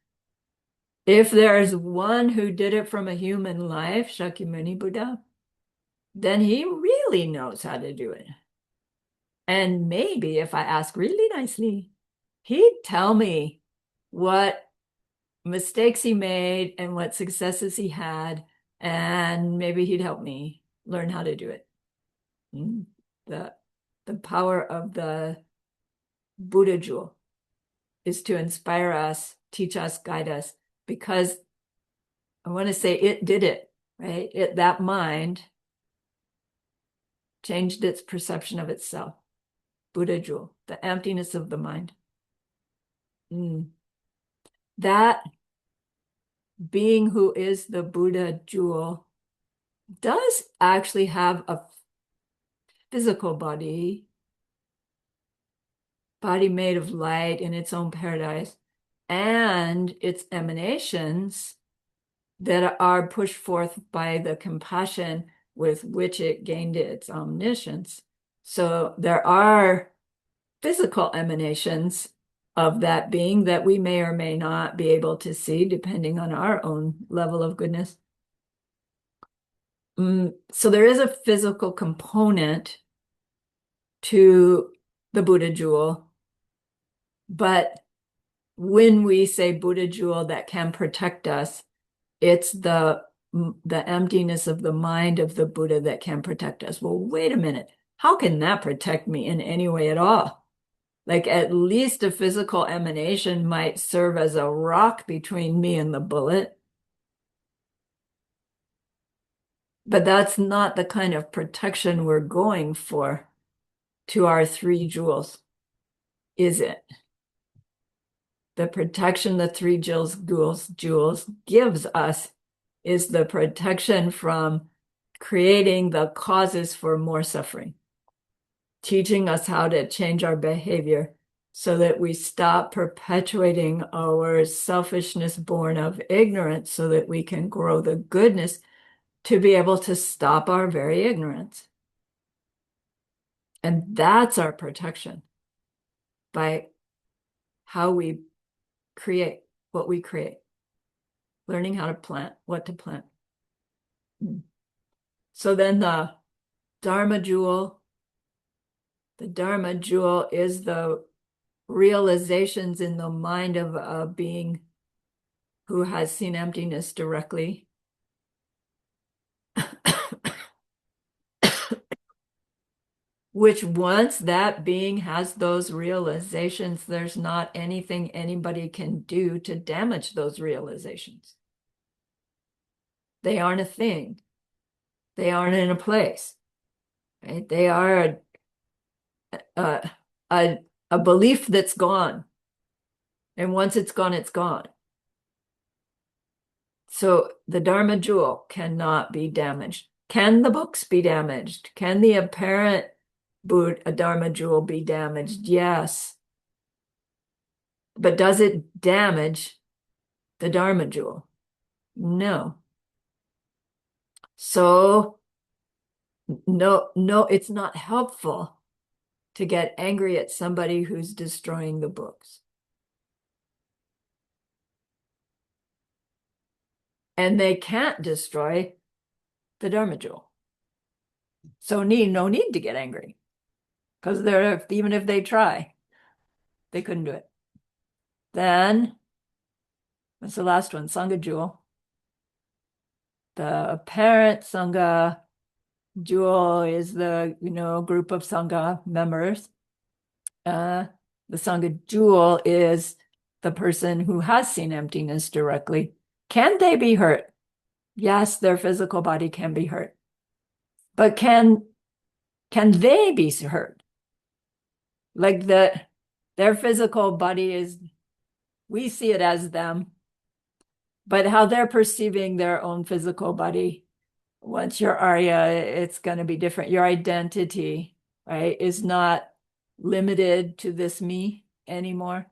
If there's one who did it from a human life, Shakyamuni Buddha, then he really knows how to do it. And maybe if I ask really nicely, he'd tell me what mistakes he made and what successes he had, and maybe he'd help me learn how to do it. The power of the Buddha jewel is to inspire us, teach us, guide us, because I want to say it did it, right? That mind changed its perception of itself. Buddha jewel, the emptiness of the mind. That being who is the Buddha jewel does actually have a physical body made of light in its own paradise, and its emanations that are pushed forth by the compassion with which it gained its omniscience. So there are physical emanations of that being that we may or may not be able to see depending on our own level of goodness. So there is a physical component to the Buddha jewel, but when we say Buddha jewel that can protect us, it's the emptiness of the mind of the Buddha that can protect us. Well, wait a minute. How can that protect me in any way at all? Like at least a physical emanation might serve as a rock between me and the bullet. But that's not the kind of protection we're going for to our three jewels, is it? The protection the three jewels gives us is the protection from creating the causes for more suffering, teaching us how to change our behavior so that we stop perpetuating our selfishness born of ignorance so that we can grow the goodness to be able to stop our very ignorance. And that's our protection, by how we create what we create, learning how to plant, what to plant. So then the Dharma jewel is the realizations in the mind of a being who has seen emptiness directly. Which once that being has those realizations, there's not anything anybody can do to damage those realizations. They aren't a thing. They aren't in a place, right? They are a belief that's gone. And once it's gone, it's gone. So the Dharma jewel cannot be damaged. Can the books be damaged? Can the apparent Dharma jewel be damaged? Yes. But does it damage the Dharma jewel? No. So no, it's not helpful to get angry at somebody who's destroying the books. And they can't destroy the Dharma jewel. So no need to get angry. Because even if they try, they couldn't do it. Then, what's the last one? Sangha jewel. The apparent Sangha jewel is the group of Sangha members. The Sangha jewel is the person who has seen emptiness directly, Can they be hurt? Yes, their physical body can be hurt. But can they be hurt? Like their physical body is, we see it as them, but how they're perceiving their own physical body, once you're Arya, it's going to be different. Your identity, right, is not limited to this me anymore,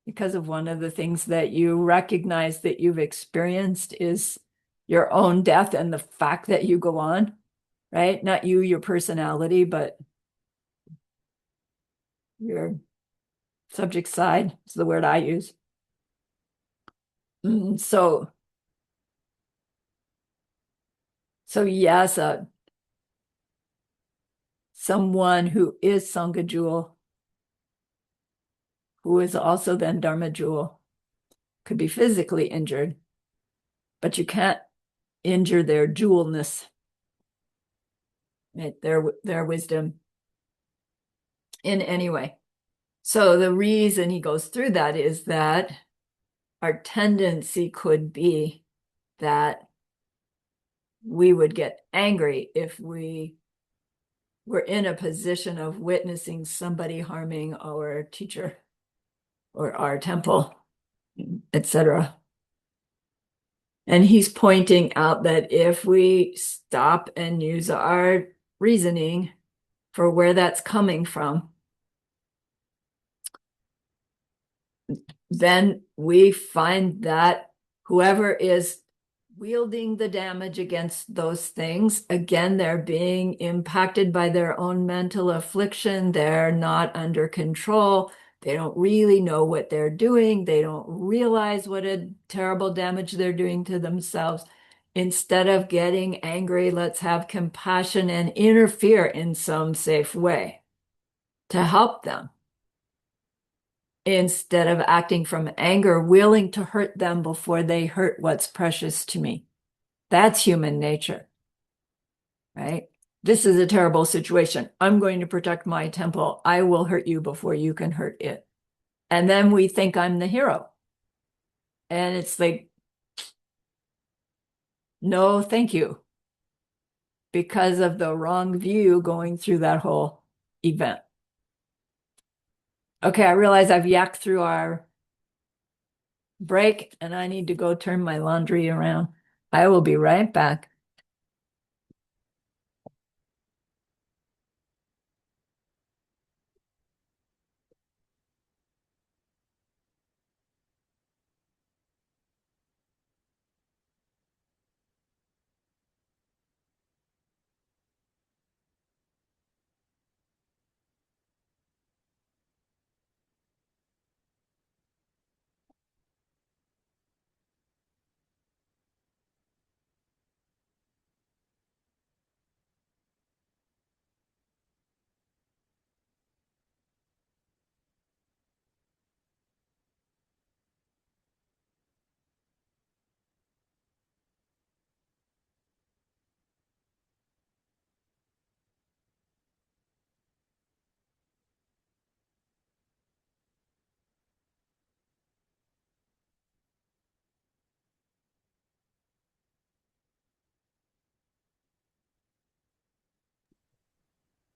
because of one of the things that you recognize that you've experienced is your own death and the fact that you go on, right? Not you, your personality, but your subject side is the word I use. So yes, someone who is Sangha Jewel, who is also then Dharma Jewel, could be physically injured, but you can't injure their jewelness, right? Their wisdom in any way. So the reason he goes through that is that our tendency could be that we would get angry if we were in a position of witnessing somebody harming our teacher or our temple, etc. And he's pointing out that if we stop and use our reasoning for where that's coming from, then we find that whoever is wielding the damage against those things, again, they're being impacted by their own mental affliction. They're not under control. They don't really know what they're doing. They don't realize what a terrible damage they're doing to themselves. Instead of getting angry, let's have compassion and interfere in some safe way to help them, instead of acting from anger, willing to hurt them before they hurt what's precious to me. That's human nature, right? This is a terrible situation. I'm going to protect my temple. I will hurt you before you can hurt it. And then we think I'm the hero. And it's like, no, thank you. Because of the wrong view going through that whole event. Okay, I realize I've yacked through our break and I need to go turn my laundry around. I will be right back.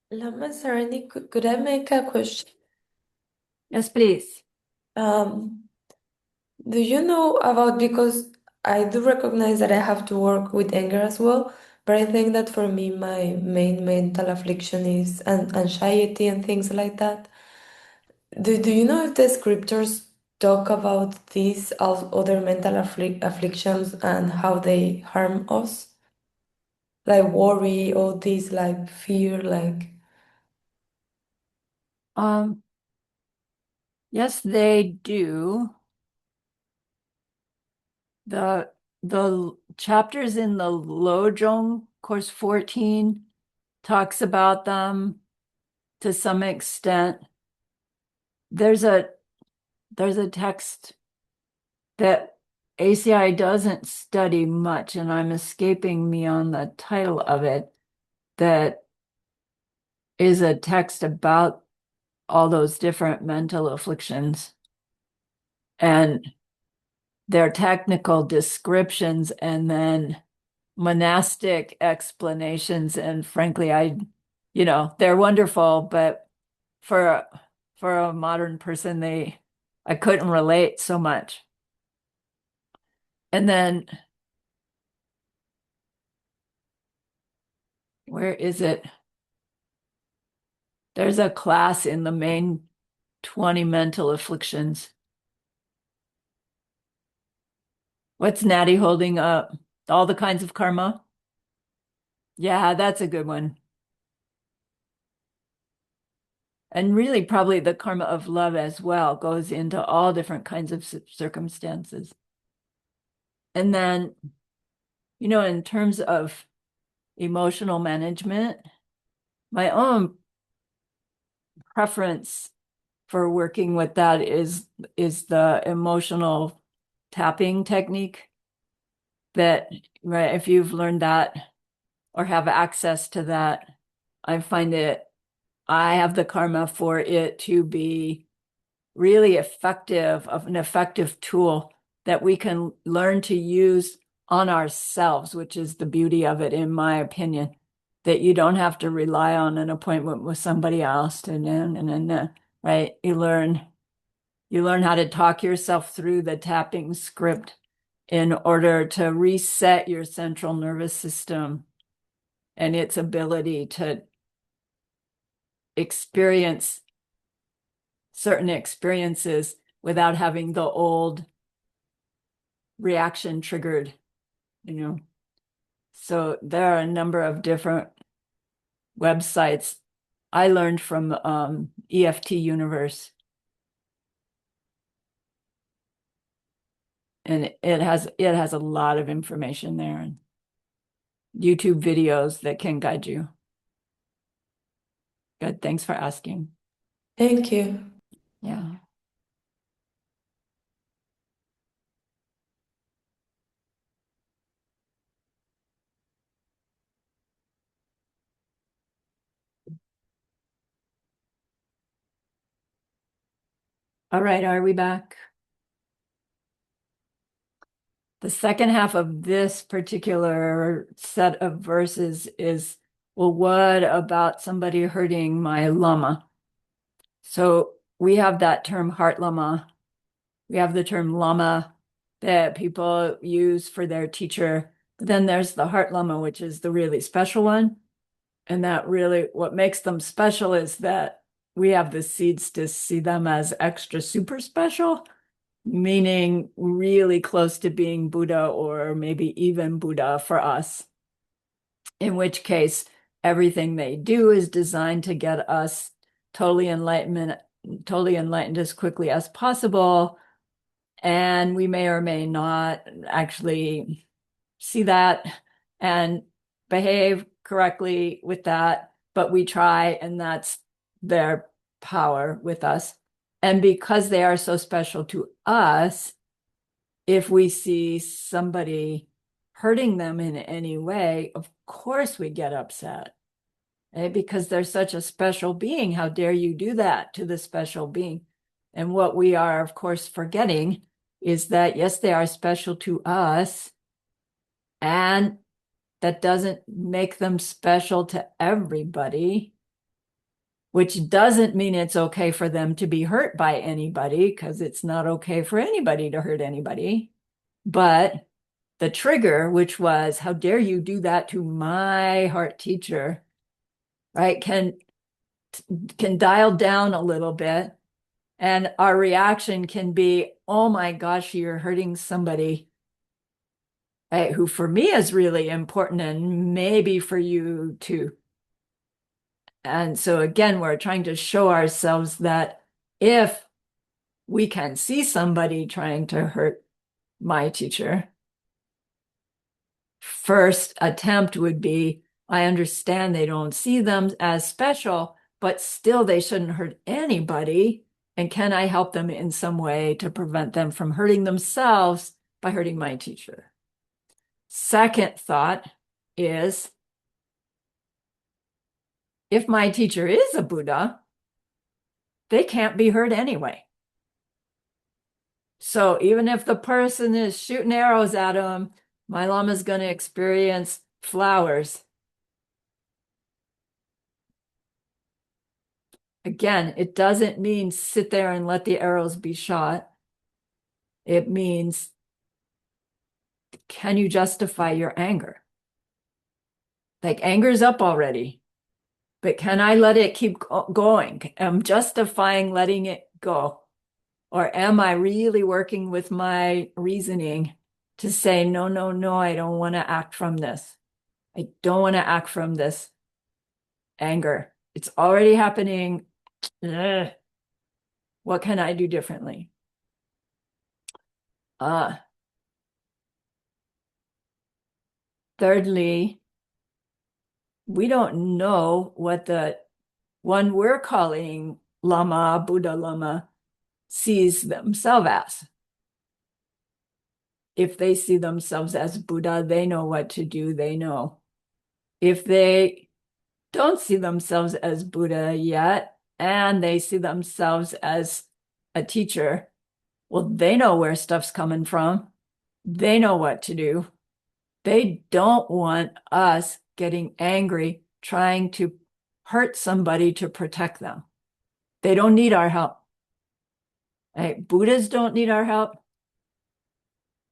Lama Sarani, could I make a question? Yes, please. Do you know about, because I do recognize that I have to work with anger as well, but I think that for me, my main mental affliction is anxiety and things like that. Do you know if the scriptures talk about these other mental afflictions and how they harm us? Like worry, all these, like fear, like. Yes, they do. The chapters in the Lojong, course 14, talks about them to some extent. There's a text that ACI doesn't study much, and I'm escaping me on the title of it, that is a text about all those different mental afflictions. And they're technical descriptions and then monastic explanations. And frankly, they're wonderful, but for a modern person, I couldn't relate so much. And then where is it? There's a class in the main 20 mental afflictions. What's Natty holding up? All the kinds of karma? Yeah, that's a good one. And really, probably the karma of love as well goes into all different kinds of circumstances. And then, in terms of emotional management, my own preference for working with that is the emotional tapping technique that, right, if you've learned that or have access to that, I have the karma for it to be really an effective tool that we can learn to use on ourselves, which is the beauty of it, in my opinion, that you don't have to rely on an appointment with somebody else right? You learn how to talk yourself through the tapping script in order to reset your central nervous system and its ability to experience certain experiences without having the old reaction triggered, So there are a number of different websites. I learned from EFT Universe, and it has a lot of information there and YouTube videos that can guide you. Good, thanks for asking. Thank you. Yeah. All right, are we back? The second half of this particular set of verses is, well, what about somebody hurting my lama? So we have that term heart lama. We have the term lama that people use for their teacher. But then there's the heart lama, which is the really special one. And that really, what makes them special is that we have the seeds to see them as extra super special, meaning really close to being Buddha or maybe even Buddha for us. In which case, everything they do is designed to get us totally enlightened as quickly as possible. And we may or may not actually see that and behave correctly with that, but we try, and that's their power with us. And because they are so special to us, if we see somebody hurting them in any way, of course we get upset, right? Because they're such a special being. How dare you do that to the special being? And what we are, of course, forgetting is that, yes, they are special to us, and that doesn't make them special to everybody, which doesn't mean it's okay for them to be hurt by anybody, because it's not okay for anybody to hurt anybody. But the trigger, which was, how dare you do that to my heart teacher, right, can dial down a little bit. And our reaction can be, oh my gosh, you're hurting somebody, right, who for me is really important, and maybe for you too. And so again, we're trying to show ourselves that if we can see somebody trying to hurt my teacher, first attempt would be, I understand they don't see them as special, but still they shouldn't hurt anybody. And can I help them in some way to prevent them from hurting themselves by hurting my teacher? Second thought is, if my teacher is a Buddha, they can't be hurt anyway. So even if the person is shooting arrows at him, my Lama is going to experience flowers. Again, it doesn't mean sit there and let the arrows be shot. It means, can you justify your anger? Like, anger's up already, but can I let it keep going? I'm justifying letting it go. Or am I really working with my reasoning to say, no, no, no, I don't want to act from this. I don't want to act from this anger. It's already happening. Ugh. What can I do differently? Thirdly, we don't know what the one we're calling Lama, Buddha Lama, sees themselves as. If they see themselves as Buddha, they know what to do, they know. If they don't see themselves as Buddha yet, and they see themselves as a teacher, well, they know where stuff's coming from. They know what to do. They don't want us getting angry, trying to hurt somebody to protect them. They don't need our help. Right? Buddhas don't need our help.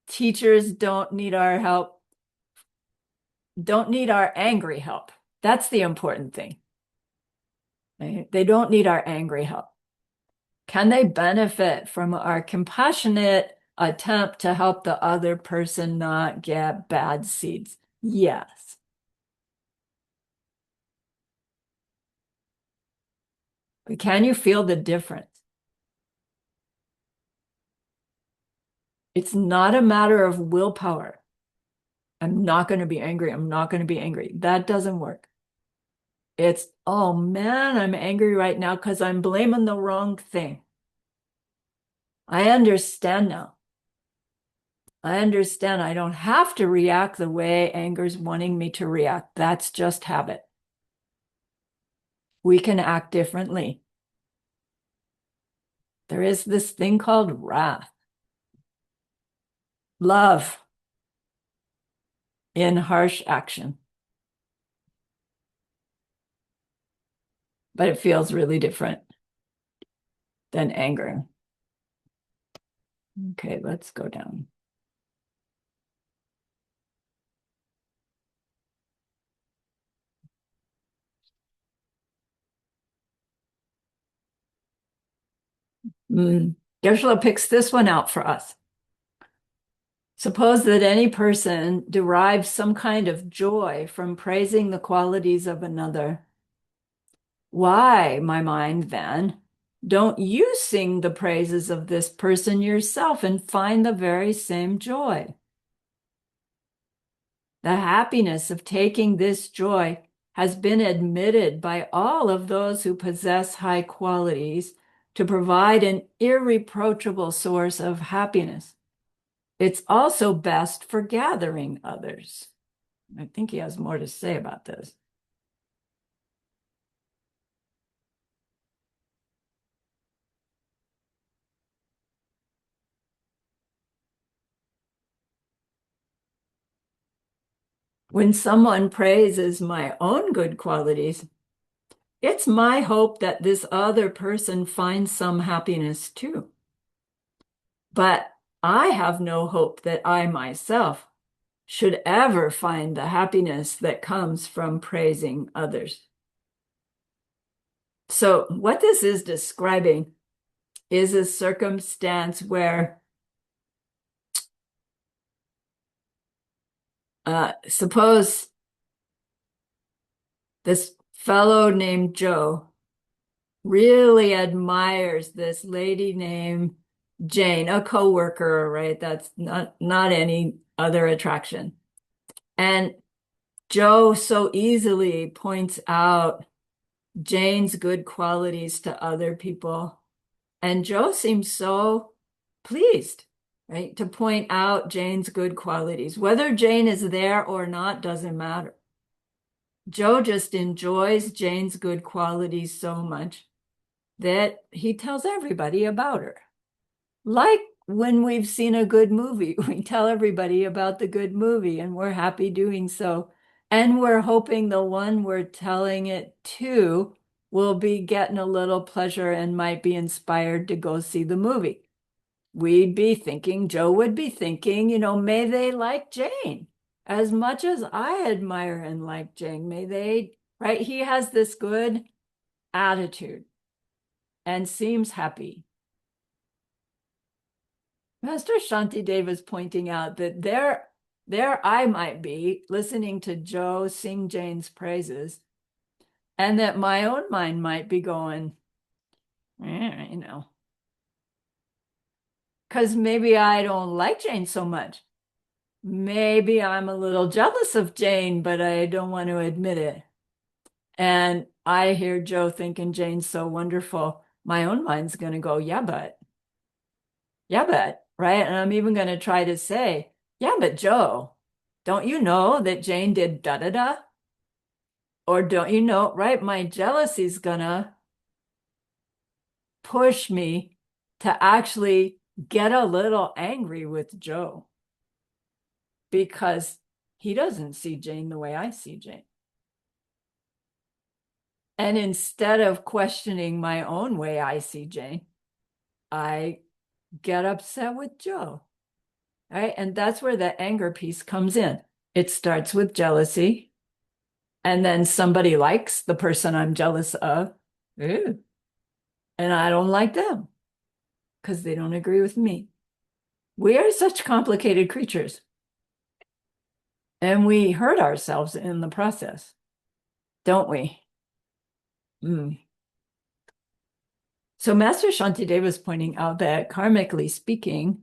Teachers don't need our help. Don't need our angry help. That's the important thing. Right? They don't need our angry help. Can they benefit from our compassionate attempt to help the other person not get bad seeds? Yes. But can you feel the difference? It's not a matter of willpower. I'm not going to be angry. I'm not going to be angry. That doesn't work. It's, oh man, I'm angry right now because I'm blaming the wrong thing. I understand now. I understand I don't have to react the way anger's wanting me to react. That's just habit. We can act differently. There is this thing called wrath. Love in harsh action. But it feels really different than anger. Okay, let's go down. Geshe-la picks this one out for us. Suppose that any person derives some kind of joy from praising the qualities of another. Why, my mind, then, don't you sing the praises of this person yourself and find the very same joy? The happiness of taking this joy has been admitted by all of those who possess high qualities to provide an irreproachable source of happiness. It's also best for gathering others. I think he has more to say about this. When someone praises my own good qualities, it's my hope that this other person finds some happiness too. But I have no hope that I myself should ever find the happiness that comes from praising others. So what this is describing is a circumstance where suppose this fellow named Joe really admires this lady named Jane, a coworker, right? That's not any other attraction. And Joe so easily points out Jane's good qualities to other people. And Joe seems so pleased, right, to point out Jane's good qualities. Whether Jane is there or not doesn't matter. Joe just enjoys Jane's good qualities so much that he tells everybody about her. Like when we've seen a good movie, we tell everybody about the good movie and we're happy doing so. And we're hoping the one we're telling it to will be getting a little pleasure and might be inspired to go see the movie. We'd be thinking, Joe would be thinking, may they like Jane as much as I admire and like Jane. May they, right? He has this good attitude and seems happy. Master Shantideva is pointing out that there I might be listening to Joe sing Jane's praises, and that my own mind might be going, because maybe I don't like Jane so much. Maybe I'm a little jealous of Jane, but I don't want to admit it. And I hear Joe thinking Jane's so wonderful. My own mind's going to go, yeah, but, right? And I'm even going to try to say, yeah, but Joe, don't you know that Jane did da da da? Or don't you know, right? My jealousy's going to push me to actually get a little angry with Joe because he doesn't see Jane the way I see Jane. And instead of questioning my own way I see Jane, I get upset with Joe, right? And that's where the anger piece comes in. It starts with jealousy, and then somebody likes the person I'm jealous of, and I don't like them because they don't agree with me. We are such complicated creatures, and we hurt ourselves in the process, don't we? So Master Shantideva is pointing out that karmically speaking,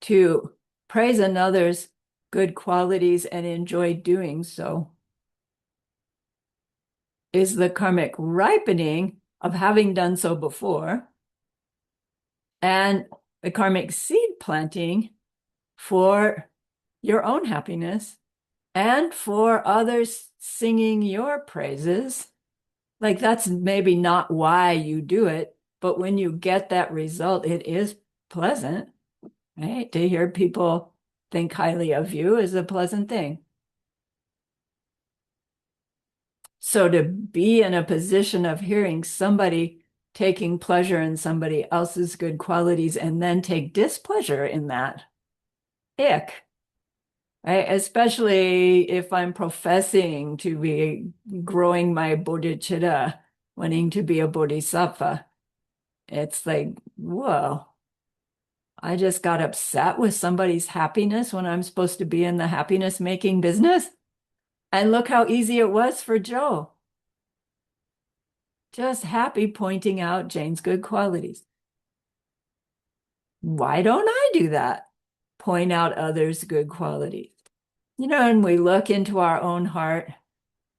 to praise another's good qualities and enjoy doing so is the karmic ripening of having done so before, and the karmic seed planting for your own happiness and for others singing your praises. Like, that's maybe not why you do it, but when you get that result, it is pleasant, right? To hear people think highly of you is a pleasant thing. So to be in a position of hearing somebody taking pleasure in somebody else's good qualities and then take displeasure in that, ick, right? Especially if I'm professing to be growing my bodhicitta, wanting to be a bodhisattva. It's like, whoa, I just got upset with somebody's happiness when I'm supposed to be in the happiness making business. And look how easy it was for Joe. Just happy pointing out Jane's good qualities. Why don't I do that? Point out others' good qualities. And we look into our own heart.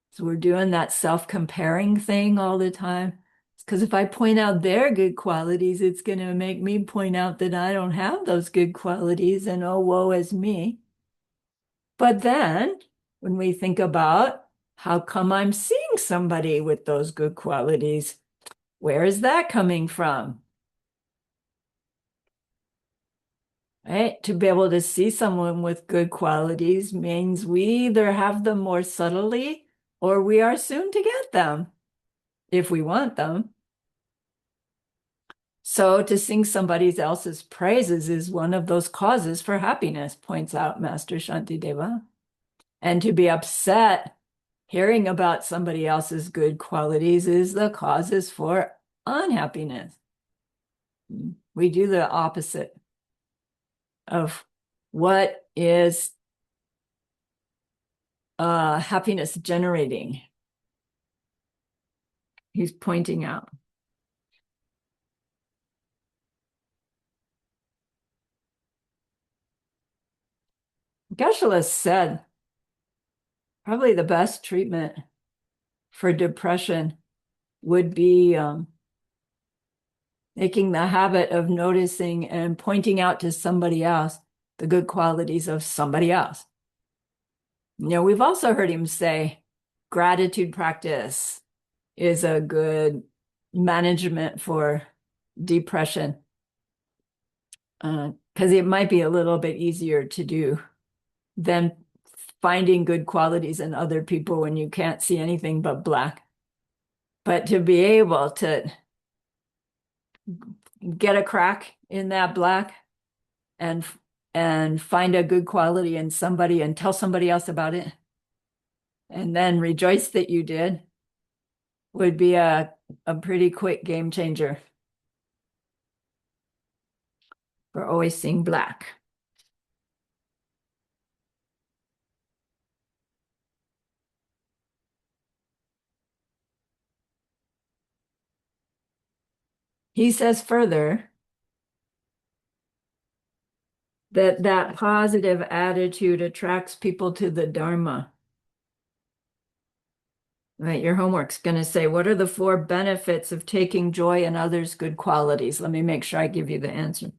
So we're doing that self-comparing thing all the time. Because if I point out their good qualities, it's going to make me point out that I don't have those good qualities and oh, woe is me. But then when we think about how come I'm seeing somebody with those good qualities, where is that coming from? Right? To be able to see someone with good qualities means we either have them more subtly or we are soon to get them if we want them. So to sing somebody else's praises is one of those causes for happiness, points out Master Shantideva. And to be upset hearing about somebody else's good qualities is the causes for unhappiness. We do the opposite of what is happiness generating. He's pointing out. Geshe-la said, probably the best treatment for depression would be making the habit of noticing and pointing out to somebody else the good qualities of somebody else. We've also heard him say gratitude practice is a good management for depression. because it might be a little bit easier to do than finding good qualities in other people when you can't see anything but black. But to be able to get a crack in that black and find a good quality in somebody and tell somebody else about it and then rejoice that you did would be a pretty quick game changer for always seeing black. He says further that that positive attitude attracts people to the Dharma. Right, your homework's going to say, what are the 4 benefits of taking joy in others' good qualities? Let me make sure I give you the answer.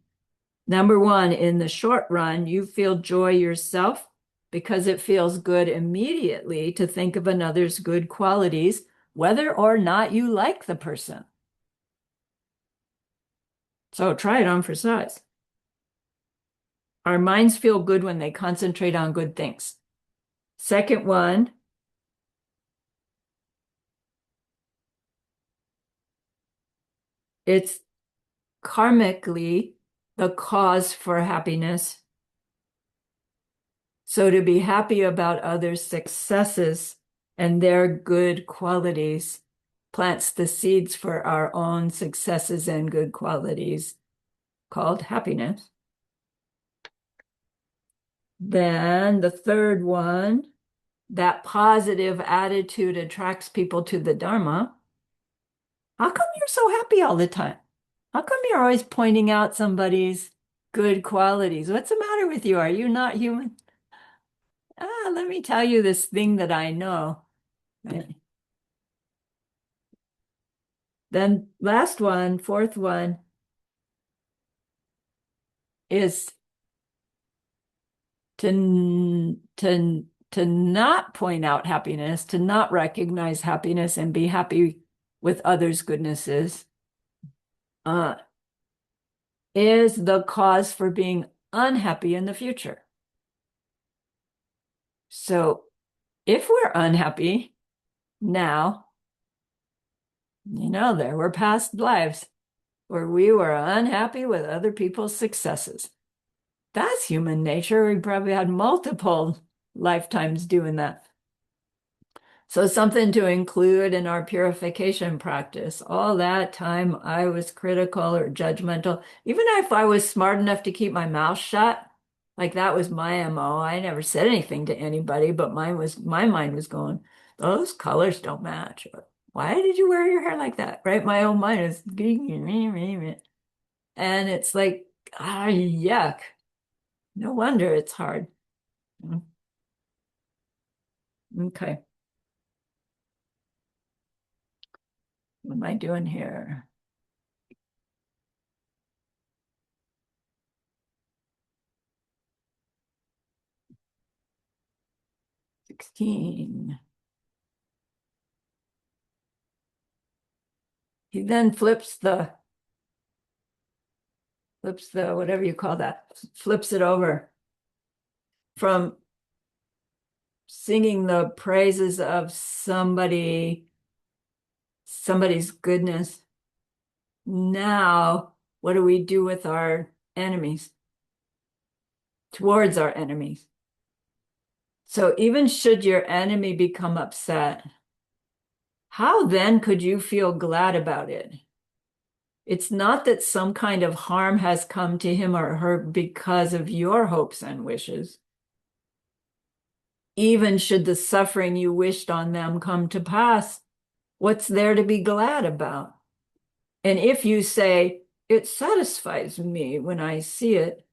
Number 1, in the short run, you feel joy yourself because it feels good immediately to think of another's good qualities, whether or not you like the person. So try it on for size. Our minds feel good when they concentrate on good things. Second one, it's karmically the cause for happiness. So to be happy about others' successes and their good qualities plants the seeds for our own successes and good qualities called happiness. Then the third one, that positive attitude attracts people to the Dharma. How come you're so happy all the time? How come you're always pointing out somebody's good qualities? What's the matter with you? Are you not human? Let me tell you this thing that I know. Then last one, fourth one, is to not point out happiness, to not recognize happiness and be happy with others' goodnesses, is the cause for being unhappy in the future. So if we're unhappy now, there were past lives where we were unhappy with other people's successes. That's human nature. We probably had multiple lifetimes doing that. So something to include in our purification practice. All that time I was critical or judgmental, even if I was smart enough to keep my mouth shut, like that was my MO. I never said anything to anybody, but my mind was going, those colors don't match. Why did you wear your hair like that? Right? My own mind is, and it's like, yuck. No wonder it's hard. Okay. What am I doing here? $16. He then flips the whatever you call that, flips it over from singing the praises of somebody's goodness. Now, what do we do with our enemies? Towards our enemies. So even should your enemy become upset, how then could you feel glad about it? It's not that some kind of harm has come to him or her because of your hopes and wishes. Even should the suffering you wished on them come to pass, what's there to be glad about? And if you say, it satisfies me when I see it,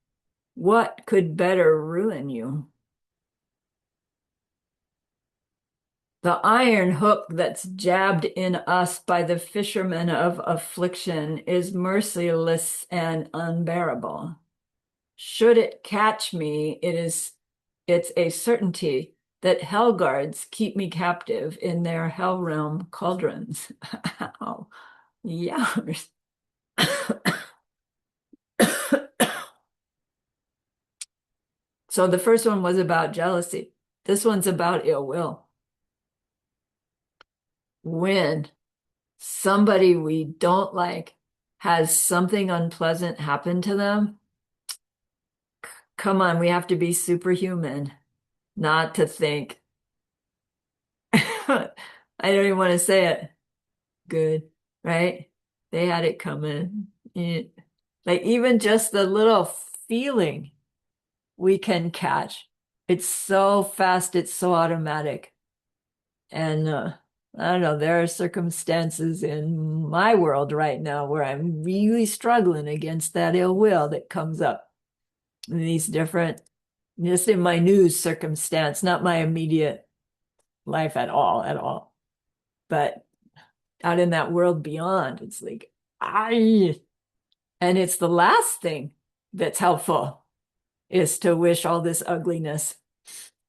what could better ruin you? The iron hook that's jabbed in us by the fishermen of affliction is merciless and unbearable. Should it catch me, it's a certainty that hell guards keep me captive in their hell realm cauldrons. Oh, yeah. So the first one was about jealousy. This one's about ill will. When somebody we don't like has something unpleasant happen to them, come on, we have to be superhuman not to think, I don't even want to say it, good, right? They had it coming. Like even just the little feeling we can catch. It's so fast, it's so automatic. And I don't know, there are circumstances in my world right now where I'm really struggling against that ill will that comes up in these different, just in my news circumstance, not my immediate life at all. But out in that world beyond, it's like, and it's the last thing that's helpful is to wish all this ugliness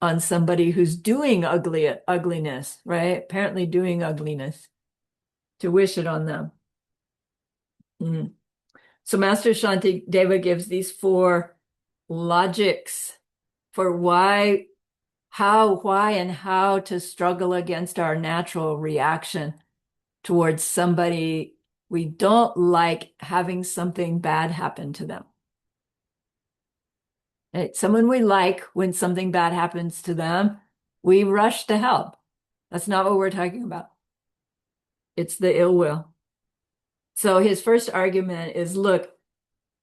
on somebody who's doing ugliness, right? Apparently doing ugliness, to wish it on them. So Master Shantideva gives these 4 logics for why, and how to struggle against our natural reaction towards somebody we don't like having something bad happen to them. Right? Someone we like, when something bad happens to them, we rush to help. That's not what we're talking about. It's the ill will. So his first argument is, look,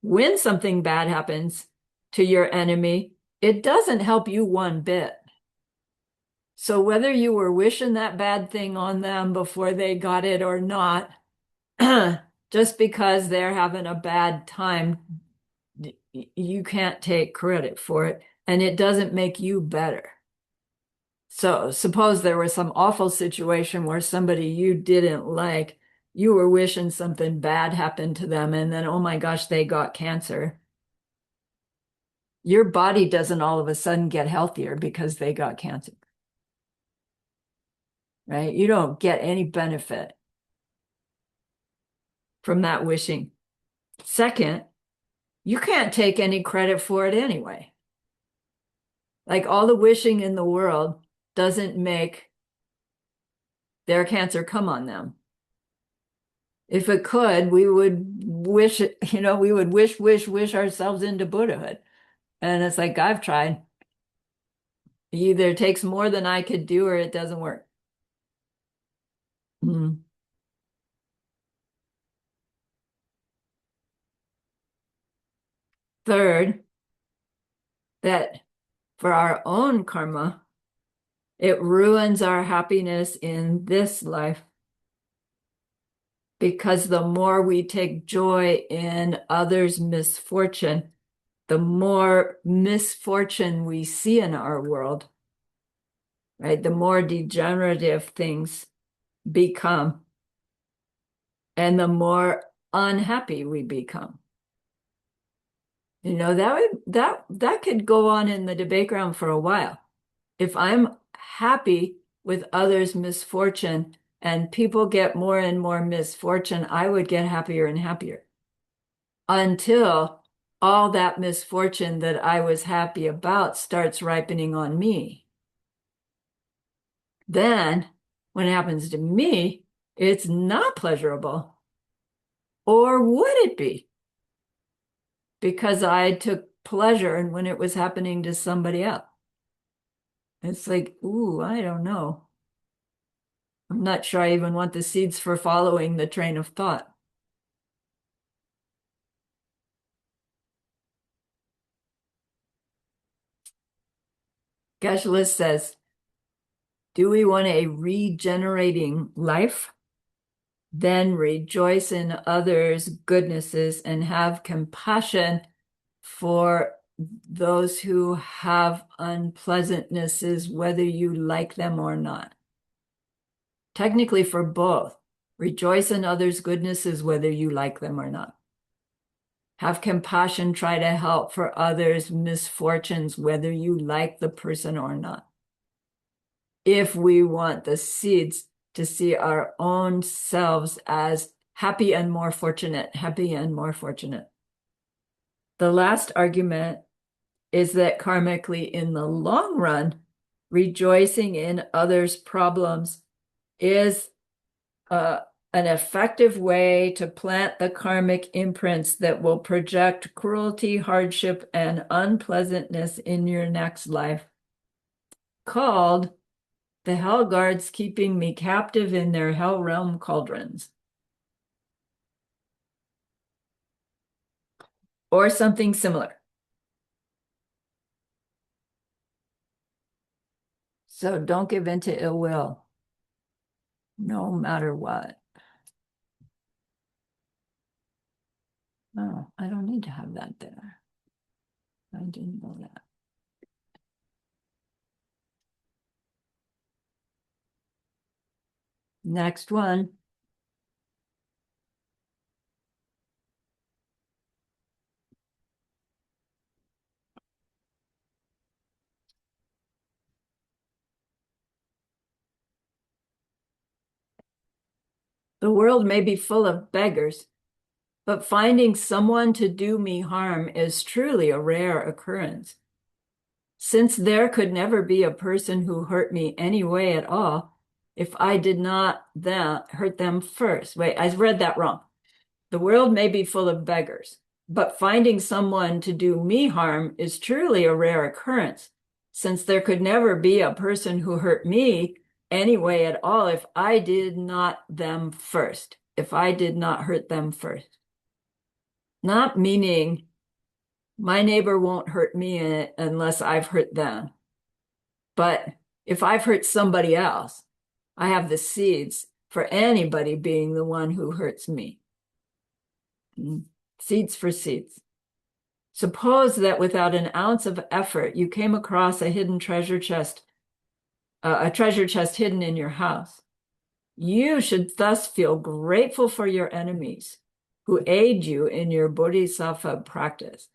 when something bad happens to your enemy, it doesn't help you one bit. So whether you were wishing that bad thing on them before they got it or not, just because they're having a bad time, you can't take credit for it, and it doesn't make you better. So suppose there was some awful situation where somebody you didn't like, you were wishing something bad happened to them, and then, oh my gosh, they got cancer. Your body doesn't all of a sudden get healthier because they got cancer, right? You don't get any benefit from that wishing. Second, you can't take any credit for it anyway. Like all the wishing in the world doesn't make their cancer come on them. If it could, we would wish, we would wish ourselves into Buddhahood. And it's like, I've tried. Either it takes more than I could do or it doesn't work. Third, that for our own karma, it ruins our happiness in this life. Because the more we take joy in others' misfortune, the more misfortune we see in our world, right? The more degenerative things become, and the more unhappy we become. That could go on in the debate ground for a while. If I'm happy with others' misfortune and people get more and more misfortune, I would get happier and happier until all that misfortune that I was happy about starts ripening on me. Then when it happens to me, it's not pleasurable. Or would it be? Because I took pleasure in when it was happening to somebody else. It's like, ooh, I don't know. I'm not sure I even want the seeds for following the train of thought. Geshe-la says, do we want a regenerating life? Then rejoice in others' goodnesses and have compassion for those who have unpleasantnesses, whether you like them or not. Technically for both. Rejoice in others' goodnesses, whether you like them or not. Have compassion, try to help for others' misfortunes, whether you like the person or not. If we want the seeds to see our own selves as happy and more fortunate, happy and more fortunate. The last argument is that karmically, in the long run, rejoicing in others' problems is an effective way to plant the karmic imprints that will project cruelty, hardship, and unpleasantness in your next life, called the hell guards keeping me captive in their hell realm cauldrons. Or something similar. So don't give in to ill will, no matter what. Oh, I don't need to have that there. I didn't know that. Next one. The world may be full of beggars, but finding someone to do me harm is truly a rare occurrence. Since there could never be a person who hurt me any way at all, if I did not hurt them first. Wait, I read that wrong. The world may be full of beggars, but finding someone to do me harm is truly a rare occurrence, since there could never be a person who hurt me anyway at all if I did not them first, if I did not hurt them first. Not meaning my neighbor won't hurt me unless I've hurt them. But if I've hurt somebody else, I have the seeds for anybody being the one who hurts me. Seeds for seeds. Suppose that without an ounce of effort, you came across a hidden treasure chest, a treasure chest hidden in your house. You should thus feel grateful for your enemies who aid you in your Bodhisattva practice.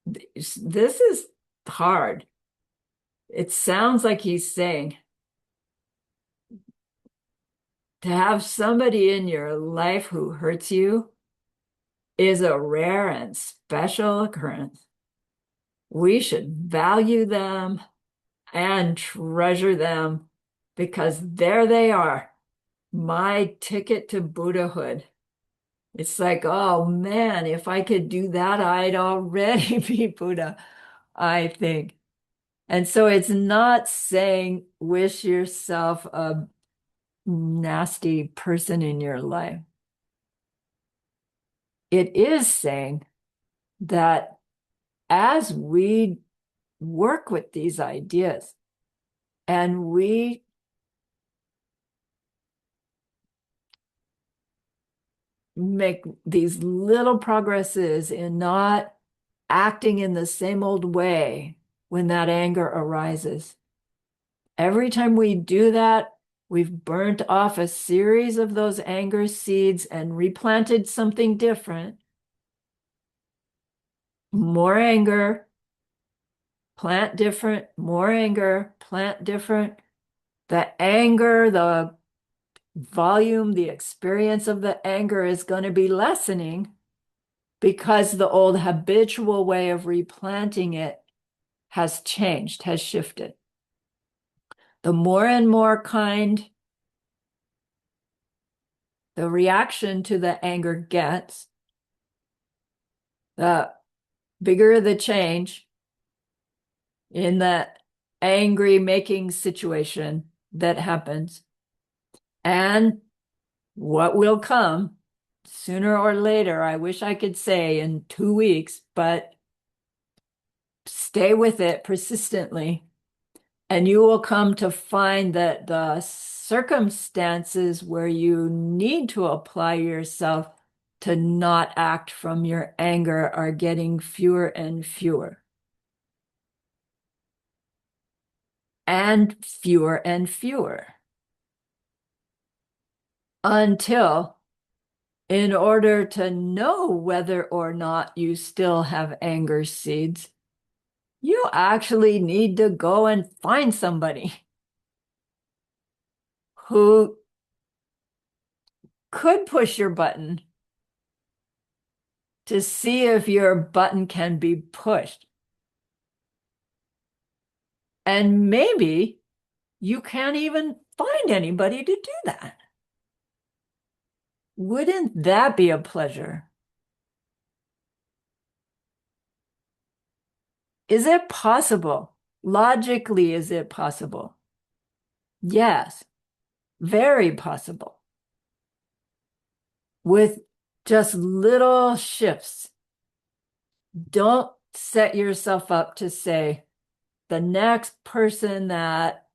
This is hard. It sounds like he's saying to have somebody in your life who hurts you is a rare and special occurrence. We should value them and treasure them because there they are, my ticket to Buddhahood. It's like, oh man, if I could do that, I'd already be Buddha, I think. And so it's not saying wish yourself a nasty person in your life. It is saying that as we work with these ideas and we make these little progresses in not acting in the same old way when that anger arises, every time we do that, we've burnt off a series of those anger seeds and replanted something different. More anger, plant different, more anger, plant different. The anger, the volume, the experience of the anger is going to be lessening because the old habitual way of replanting it has changed, has shifted. The more and more kind the reaction to the anger gets, the bigger the change in the angry making situation that happens. And what will come sooner or later, I wish I could say in 2 weeks, but stay with it persistently. And you will come to find that the circumstances where you need to apply yourself to not act from your anger are getting fewer and fewer. And fewer and fewer. Until, in order to know whether or not you still have anger seeds, you actually need to go and find somebody who could push your button to see if your button can be pushed. And maybe you can't even find anybody to do that. Wouldn't that be a pleasure? Is it possible? Logically, is it possible? Yes, very possible. With just little shifts. Don't set yourself up to say, the next person that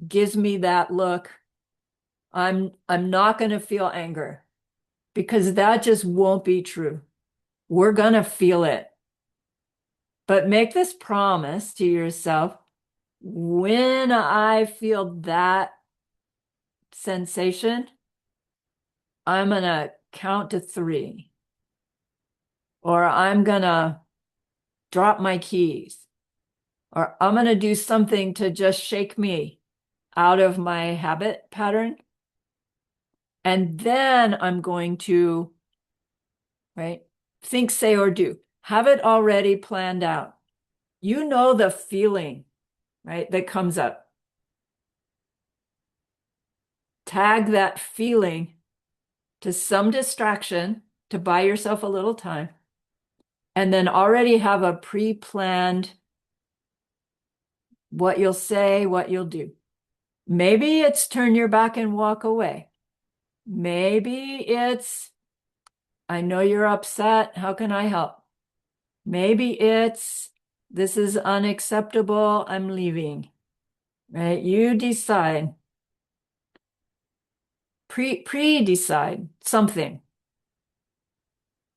gives me that look, I'm not going to feel anger, because that just won't be true. We're going to feel it. But make this promise to yourself: when I feel that sensation, I'm going to count to 3, or I'm going to drop my keys, or I'm going to do something to just shake me out of my habit pattern. And then I'm going to, right, think, say, or do. Have it already planned out. You know the feeling, right, that comes up. Tag that feeling to some distraction to buy yourself a little time, and then already have a pre-planned what you'll say, what you'll do. Maybe it's turn your back and walk away. Maybe it's, I know you're upset, how can I help? Maybe it's, this is unacceptable, I'm leaving, right? You decide. Pre-decide something.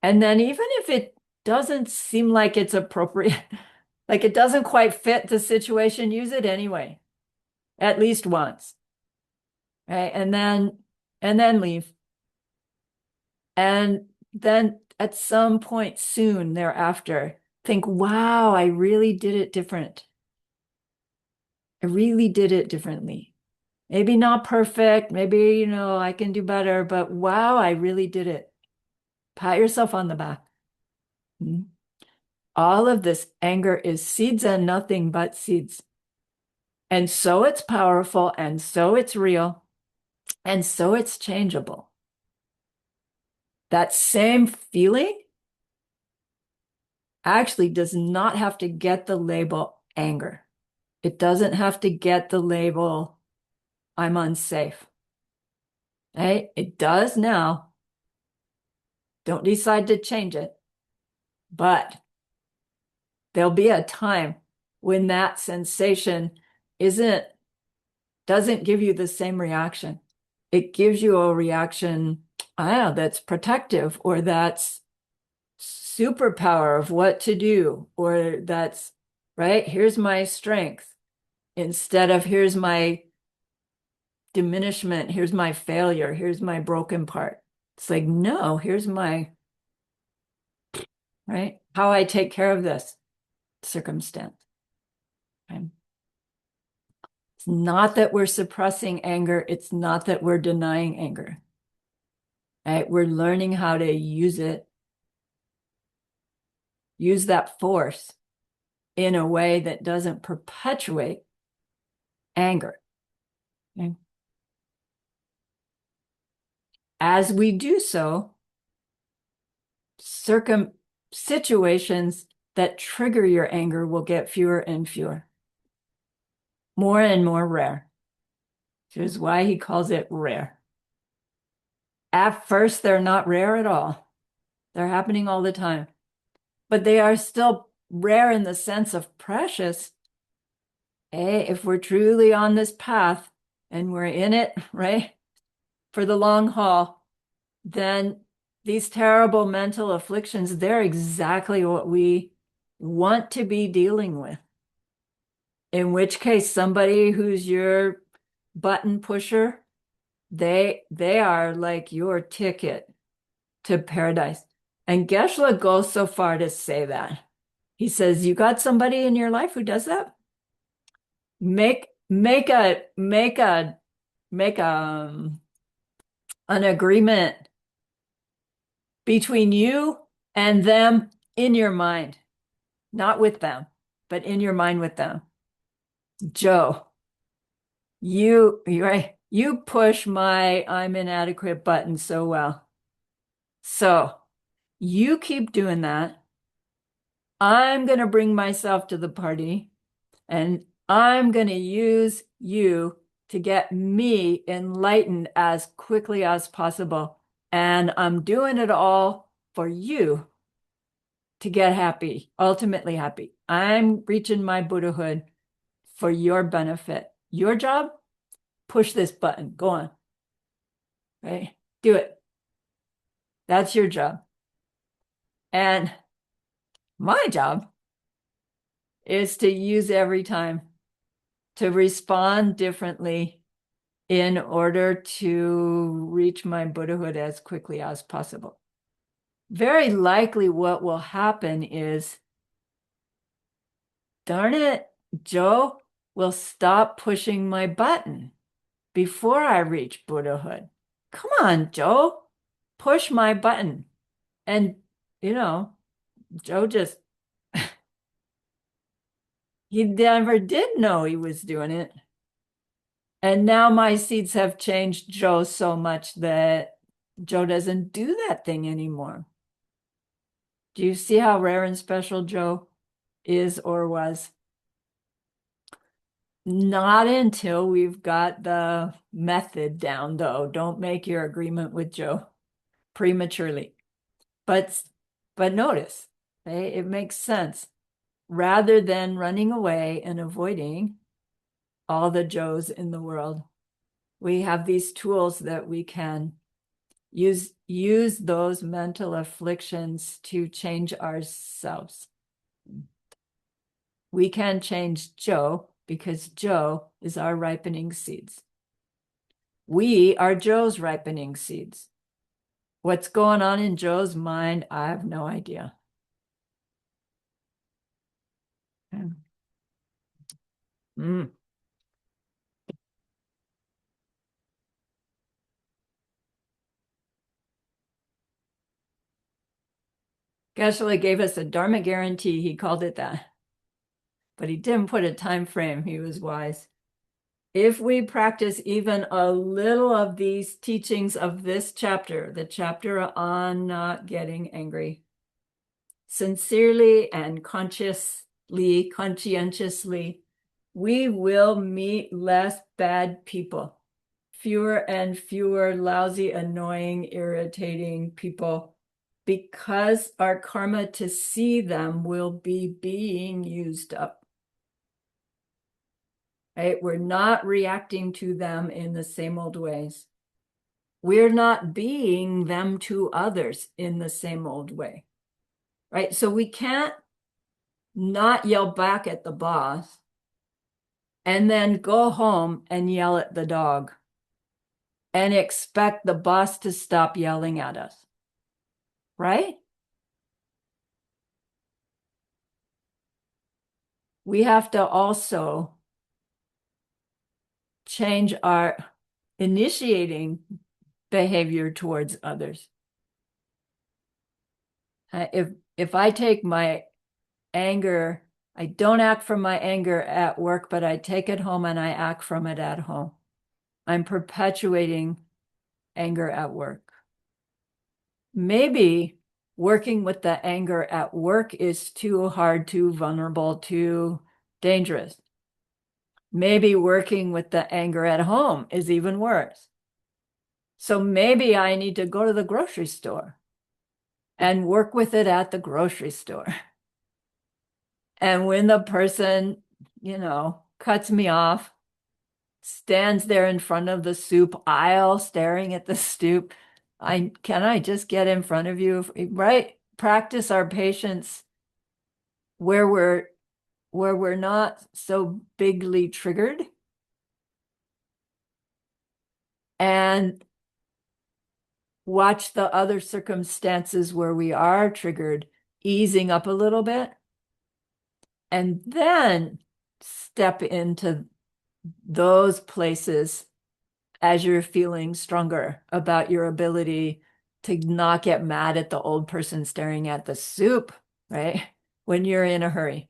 And then even if it doesn't seem like it's appropriate, like it doesn't quite fit the situation, use it anyway, at least once, right? And then leave. And then at some point soon thereafter, think, wow, I really did it different. I really did it differently. Maybe not perfect, maybe, I can do better, but wow, I really did it. Pat yourself on the back. All of this anger is seeds and nothing but seeds. And so it's powerful, and so it's real, and so it's changeable. That same feeling actually does not have to get the label anger. It doesn't have to get the label I'm unsafe. Right? It does now. Don't decide to change it. But there'll be a time when that sensation doesn't give you the same reaction. It gives you a reaction, that's protective, or that's superpower of what to do, or that's, right, here's my strength, instead of here's my diminishment, here's my failure, here's my broken part. It's like, no, here's my, right, how I take care of this circumstance. Okay? It's not that we're suppressing anger. It's not that we're denying anger. Right? We're learning how to use it, use that force in a way that doesn't perpetuate anger. Okay? As we do so, situations that trigger your anger will get fewer and fewer, more and more rare. Which is why he calls it rare. At first, they're not rare at all. They're happening all the time. But they are still rare in the sense of precious. Hey, if we're truly on this path and we're in it, right, for the long haul, then these terrible mental afflictions, they're exactly what we want to be dealing with. In which case, somebody who's your button pusher, they are like your ticket to paradise. And Geshe goes so far to say that. He says, you got somebody in your life who does that? Make an agreement between you and them in your mind, not with them, but in your mind with them. Joe, you push my I'm inadequate button so well. So you keep doing that. I'm going to bring myself to the party and I'm going to use you to get me enlightened as quickly as possible. And I'm doing it all for you to get happy, ultimately happy. I'm reaching my Buddhahood for your benefit. Your job, push this button. Go on. Right? Do it. That's your job. And my job is to use every time to respond differently in order to reach my Buddhahood as quickly as possible. Very likely what will happen is, darn it, Joe will stop pushing my button before I reach Buddhahood. Come on, Joe, push my button. And, Joe just, he never did know he was doing it. And now my seeds have changed Joe so much that Joe doesn't do that thing anymore. Do you see how rare and special Joe is or was? Not until we've got the method down, though. Don't make your agreement with Joe prematurely. But notice, okay, it makes sense. Rather than running away and avoiding all the Joes in the world, we have these tools that we can use those mental afflictions to change ourselves. We can change Joe because Joe is our ripening seeds. We are Joe's ripening seeds. What's going on in Joe's mind, I have no idea. Mm. Geshe gave us a Dharma guarantee. He called it that. But he didn't put a time frame. He was wise. If we practice even a little of these teachings of this chapter, the chapter on not getting angry, sincerely and conscientiously, we will meet less bad people, fewer and fewer lousy, annoying, irritating people, because our karma to see them will be being used up. Right? We're not reacting to them in the same old ways. We're not being them to others in the same old way. Right? So we can't not yell back at the boss and then go home and yell at the dog and expect the boss to stop yelling at us. Right? We have to also change our initiating behavior towards others. If I take my anger, I don't act from my anger at work, but I take it home and I act from it at home. I'm perpetuating anger at work. Maybe working with the anger at work is too hard, too vulnerable, too dangerous. Maybe working with the anger at home is even worse. So maybe I need to go to the grocery store and work with it at the grocery store. And when the person, cuts me off, stands there in front of the soup aisle, staring at the soup, can I just get in front of you? Right? Practice our patience where we're not so bigly triggered. And watch the other circumstances where we are triggered easing up a little bit. And then step into those places as you're feeling stronger about your ability to not get mad at the old person staring at the soup, right? When you're in a hurry.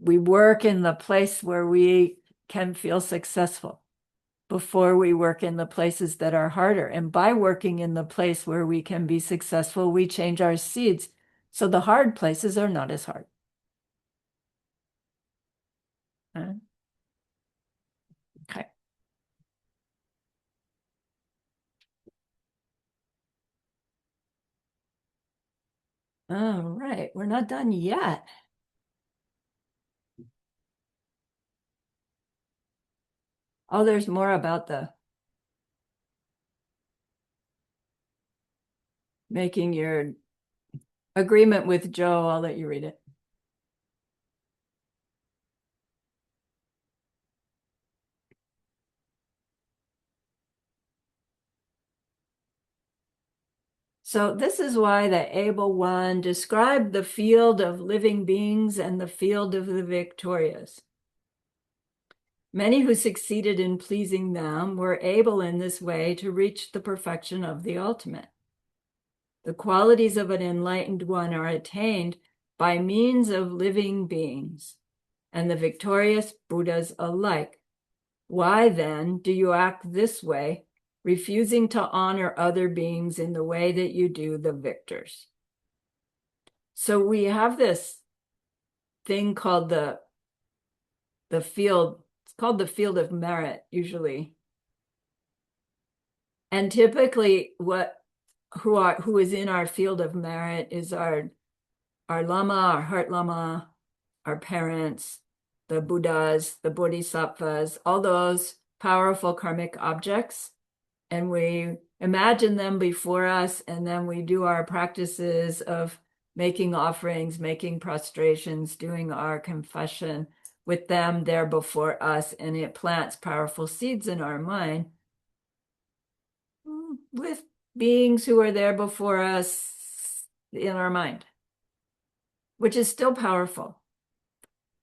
we work in the place where we can feel successful before we work in the places that are harder. And by working in the place where we can be successful, we change our seeds. So the hard places are not as hard. Okay. All right, we're not done yet. Oh, there's more about the making your agreement with Joe. I'll let you read it. So this is why the Able One described the field of living beings and the field of the victorious. Many who succeeded in pleasing them were able in this way to reach the perfection of the ultimate. The qualities of an enlightened one are attained by means of living beings, and the victorious Buddhas alike. Why then do you act this way, refusing to honor other beings in the way that you do the victors? So we have this thing called the field. It's called the field of merit usually. And typically who is in our field of merit is our Lama, our heart Lama, our parents, the Buddhas, the Bodhisattvas, all those powerful karmic objects. And we imagine them before us, and then we do our practices of making offerings, making prostrations, doing our confession with them there before us, and it plants powerful seeds in our mind with beings who are there before us in our mind, which is still powerful.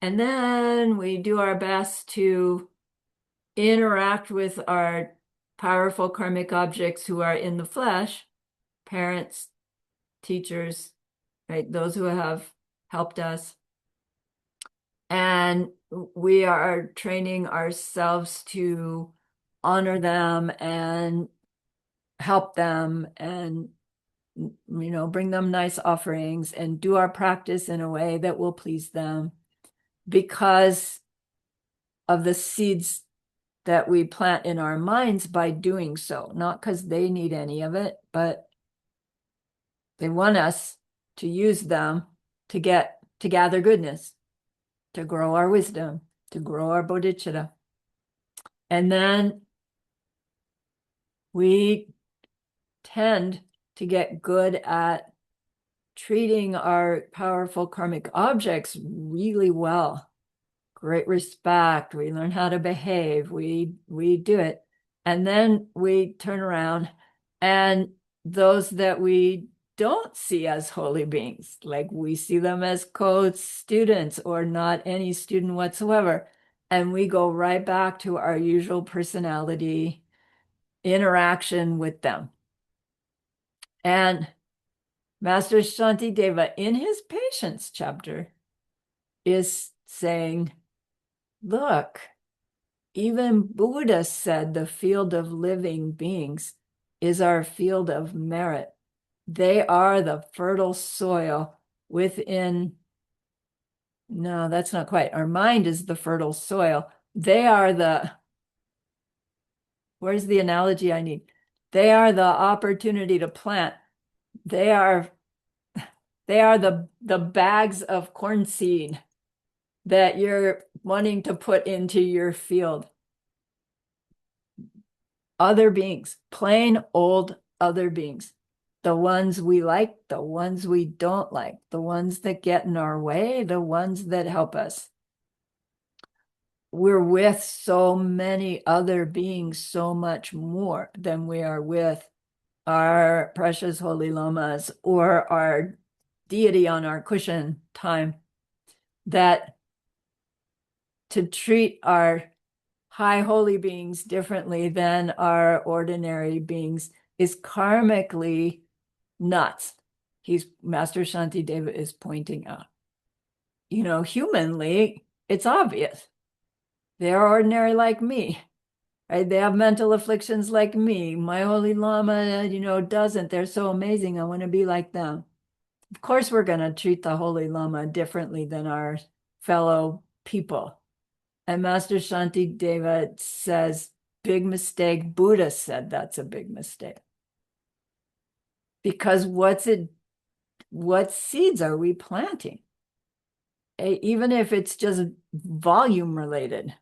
And then we do our best to interact with our powerful karmic objects who are in the flesh, parents, teachers, right? Those who have helped us. And we are training ourselves to honor them and help them and, bring them nice offerings and do our practice in a way that will please them because of the seeds that we plant in our minds by doing so, not because they need any of it, but they want us to use them to gather goodness, to grow our wisdom, to grow our bodhicitta. And then we tend to get good at treating our powerful karmic objects really well. Great respect. We learn how to behave. We do it. And then we turn around and those that we don't see as holy beings, like we see them as co-students or not any student whatsoever. And we go right back to our usual personality interaction with them. And Master Shantideva, in his patience chapter, is saying, look, even Buddha said the field of living beings is our field of merit. They are the fertile soil within. No, that's not quite. Our mind is the fertile soil. They are where's the analogy I need? They are the opportunity to plant. They are the bags of corn seed that you're wanting to put into your field. Other beings, plain old other beings. The ones we like, the ones we don't like, the ones that get in our way, the ones that help us. We're with so many other beings so much more than we are with our precious holy lamas or our deity on our cushion time, that to treat our high holy beings differently than our ordinary beings is karmically nuts. Master Shantideva is pointing out. Humanly, it's obvious. They're ordinary like me, right? They have mental afflictions like me. My Holy Lama, doesn't. They're so amazing. I want to be like them. Of course, we're going to treat the Holy Lama differently than our fellow people. And Master Shantideva says, big mistake. Buddha said that's a big mistake. Because what seeds are we planting? Even if it's just volume related,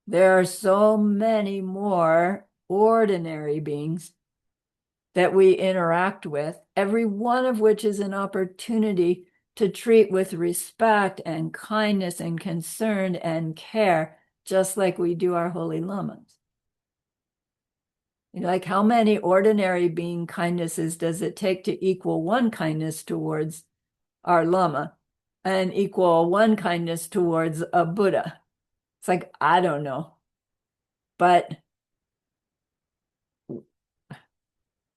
there are so many more ordinary beings that we interact with, every one of which is an opportunity to treat with respect and kindness and concern and care, just like we do our holy lamas. Like, how many ordinary being kindnesses does it take to equal one kindness towards our lama and equal one kindness towards a Buddha? It's like, I don't know. But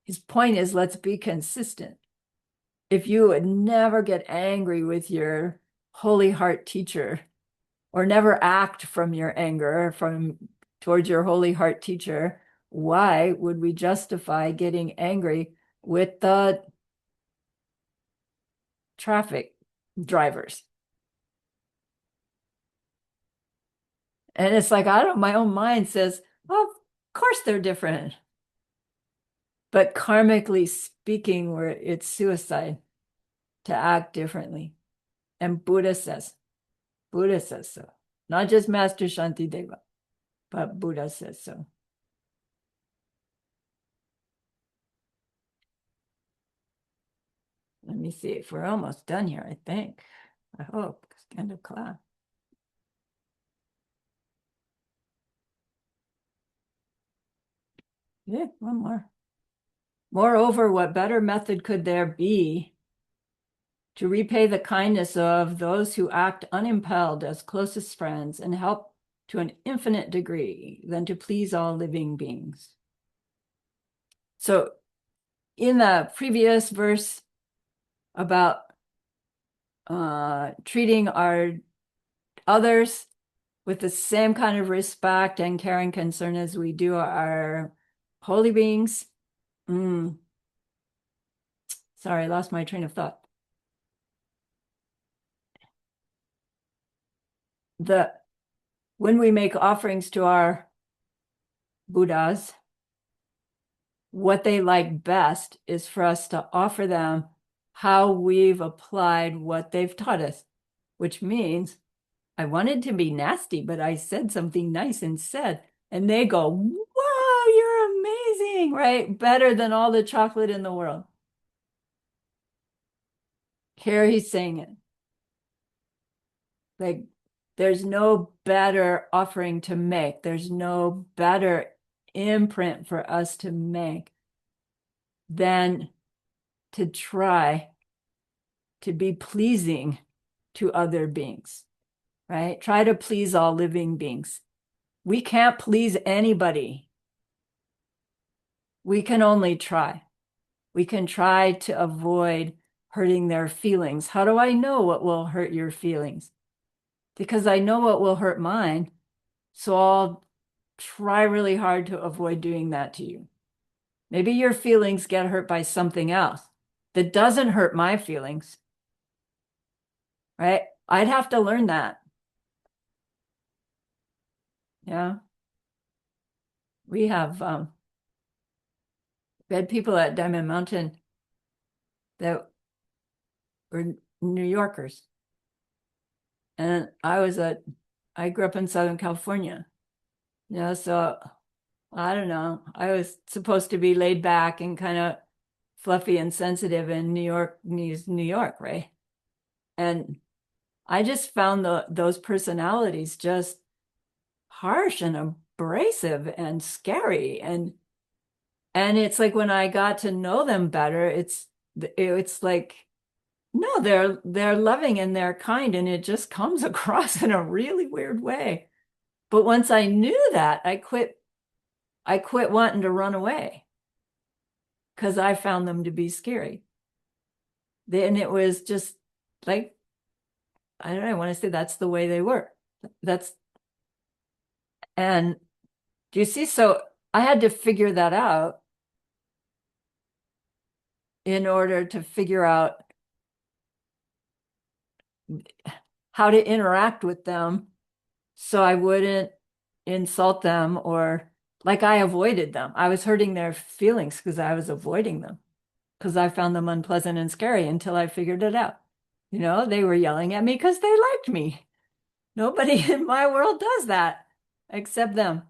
his point is, let's be consistent. If you would never get angry with your holy heart teacher, or never act from your anger towards your holy heart teacher, why would we justify getting angry with the traffic drivers? And it's like, my own mind says, well, of course they're different. But karmically speaking, it's suicide to act differently. And Buddha says so. Not just Master Shantideva, but Buddha says so. Let me see if we're almost done here, I think. I hope. It's end of class. Yeah, one more. Moreover, what better method could there be to repay the kindness of those who act unimpelled as closest friends and help to an infinite degree than to please all living beings? So in the previous verse about treating our others with the same kind of respect and care and concern as we do our holy beings. Sorry, I lost my train of thought. When we make offerings to our Buddhas, what they like best is for us to offer them how we've applied what they've taught us, which means I wanted to be nasty, but I said something nice instead. And they go, wow, you're amazing, right? Better than all the chocolate in the world. Here he's saying it. Like, there's no better offering to make. There's no better imprint for us to make than to try to be pleasing to other beings, right? Try to please all living beings. We can't please anybody. We can only try. We can try to avoid hurting their feelings. How do I know what will hurt your feelings? Because I know what will hurt mine. So I'll try really hard to avoid doing that to you. Maybe your feelings get hurt by something else that doesn't hurt my feelings, right? I'd have to learn that. Yeah. We had people at Diamond Mountain that were New Yorkers. And I grew up in Southern California. So I don't know. I was supposed to be laid back and kind of fluffy and sensitive, in New York, right? And I just found those personalities just harsh and abrasive and scary. And it's like, when I got to know them better, it's like, no, they're loving and they're kind, and it just comes across in a really weird way. But once I knew that, I quit wanting to run away because I found them to be scary. Then it was just like, I don't know, I want to say that's the way they were. That's, and do you see? So I had to figure that out in order to figure out how to interact with them so I wouldn't insult them, or like I avoided them. I was hurting their feelings because I was avoiding them because I found them unpleasant and scary until I figured it out. You know, they were yelling at me because they liked me. Nobody in my world does that except them.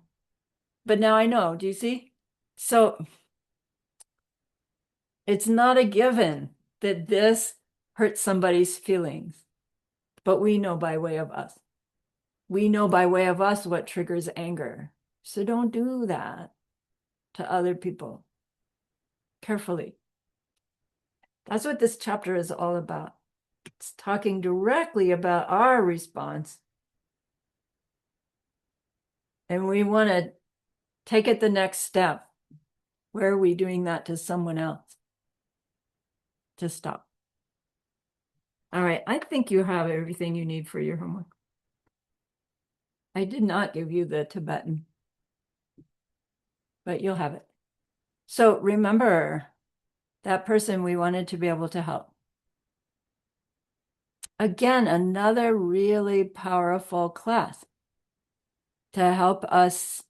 But now I know. Do you see? So it's not a given that this hurts somebody's feelings, but we know by way of us. We know by way of us what triggers anger. So don't do that to other people. Carefully. That's what this chapter is all about. It's talking directly about our response. And we want to take it the next step. Where are we doing that to someone else? Just stop. All right, I think you have everything you need for your homework. I did not give you the Tibetan, but you'll have it. So remember that person we wanted to be able to help. Again, another really powerful class to help us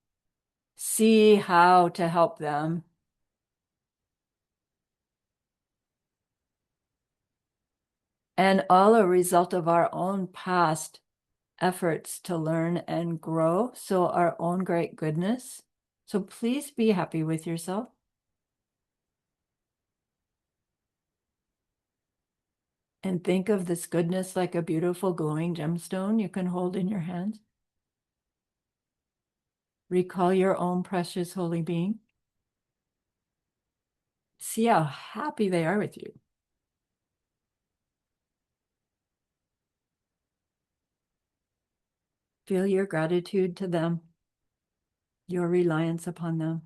see how to help them. And all a result of our own past efforts to learn and grow. So our own great goodness. So please be happy with yourself. And think of this goodness like a beautiful glowing gemstone you can hold in your hands. Recall your own precious holy being. See how happy they are with you. Feel your gratitude to them, your reliance upon them.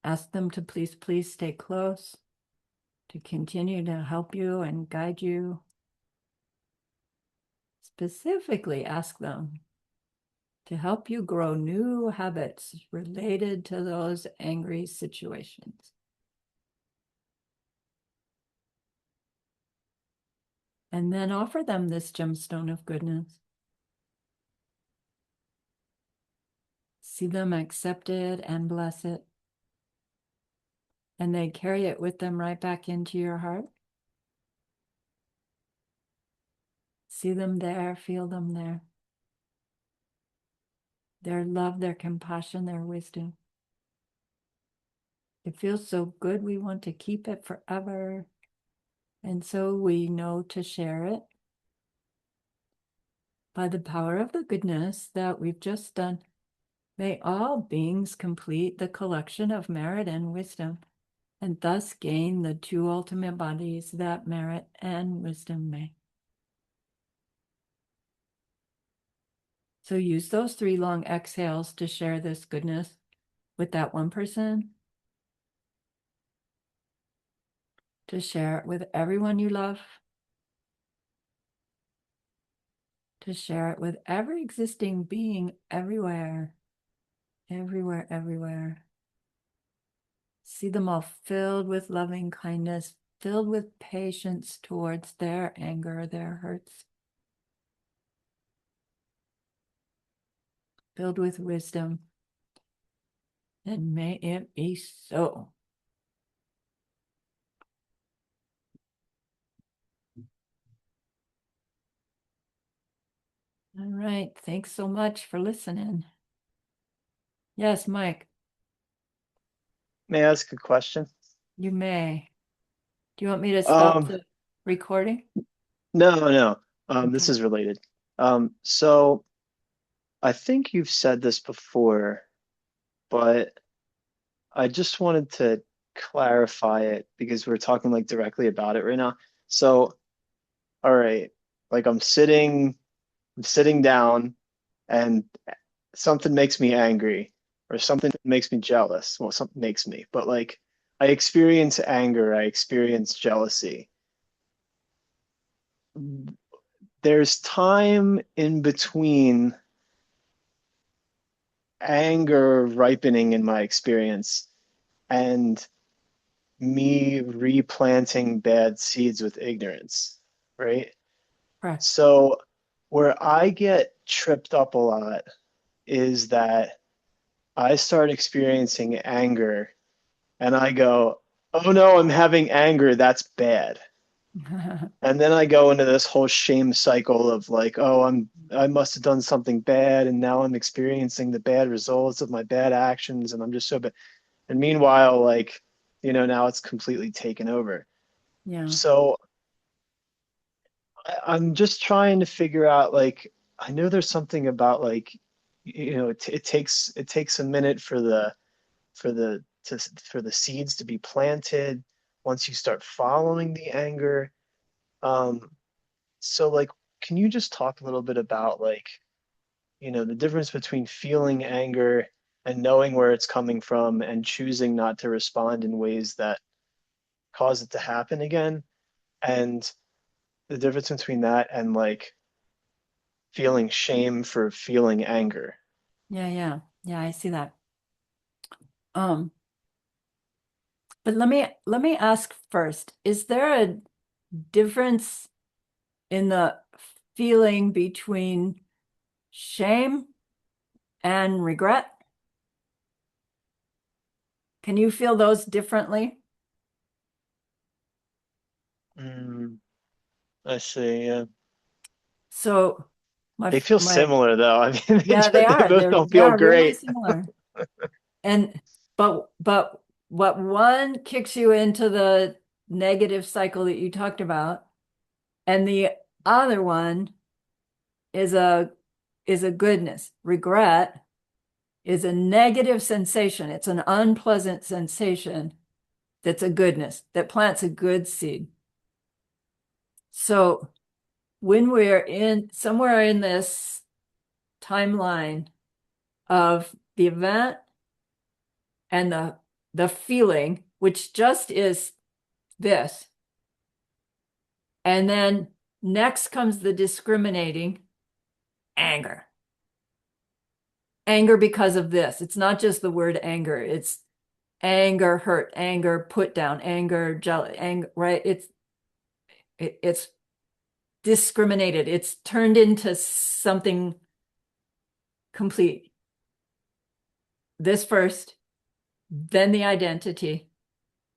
Ask them to please stay close, to continue to help you and guide you. Specifically ask them to help you grow new habits related to those angry situations. And then offer them this gemstone of goodness. See them accept it and bless it. And they carry it with them right back into your heart. See them there, feel them there. Their love, their compassion, their wisdom. It feels so good, we want to keep it forever. And so we know to share it by the power of the goodness that we've just done. May all beings complete the collection of merit and wisdom, and thus gain the two ultimate bodies that merit and wisdom may. So use those 3 long exhales to share this goodness with that one person, to share it with everyone you love, to share it with every existing being everywhere, everywhere, everywhere. See them all filled with loving kindness, filled with patience towards their anger, their hurts, filled with wisdom. And may it be so. All right. Thanks so much for listening. Yes, Mike, May I ask a question? you may. Do you want me to stop the recording? No. This Okay. is related. So I think you've said this before, but I just wanted to clarify it because we're talking like directly about it right now. So, all right, like I'm sitting down and something makes me angry or something makes me jealous. Well, something makes me, but like I experience anger, I experience jealousy. there's time in between anger ripening in my experience and me replanting bad seeds with ignorance, right? Correct. So where I get tripped up a lot is that I start experiencing anger and I go, oh no, I'm having anger. That's bad. And then I go into this whole shame cycle of like, oh, I must have done something bad and now I'm experiencing the bad results of my bad actions and I'm just so bad. And meanwhile, like, now it's completely taken over. Yeah. So I'm just trying to figure out like I know there's something about like it takes a minute for the seeds to be planted once you start following the anger. Um, so like can you just talk a little bit about like the difference between feeling anger and knowing where it's coming from and choosing not to respond in ways that cause it to happen again, and the difference between that and like feeling shame for feeling anger. Yeah, I see that. Um, but let me ask first, is there a difference in the feeling between shame and regret? Can you feel those differently? Mm, I see. Yeah. So They feel my similar though. I mean, yeah, they they are. both They're don't feel yeah, really great. similar. And but what one kicks you into the negative cycle that you talked about, and the other one is a goodness. Regret is a negative sensation. It's an unpleasant sensation that's a goodness, that plants a good seed. So when we're in somewhere in this timeline of the event and the feeling, which just is this, and then next comes the discriminating anger. Anger because of this. It's not just the word anger. It's anger, hurt, anger, put down, anger, jealous, anger, right? It's discriminated. It's turned into something complete. This first, then the identity,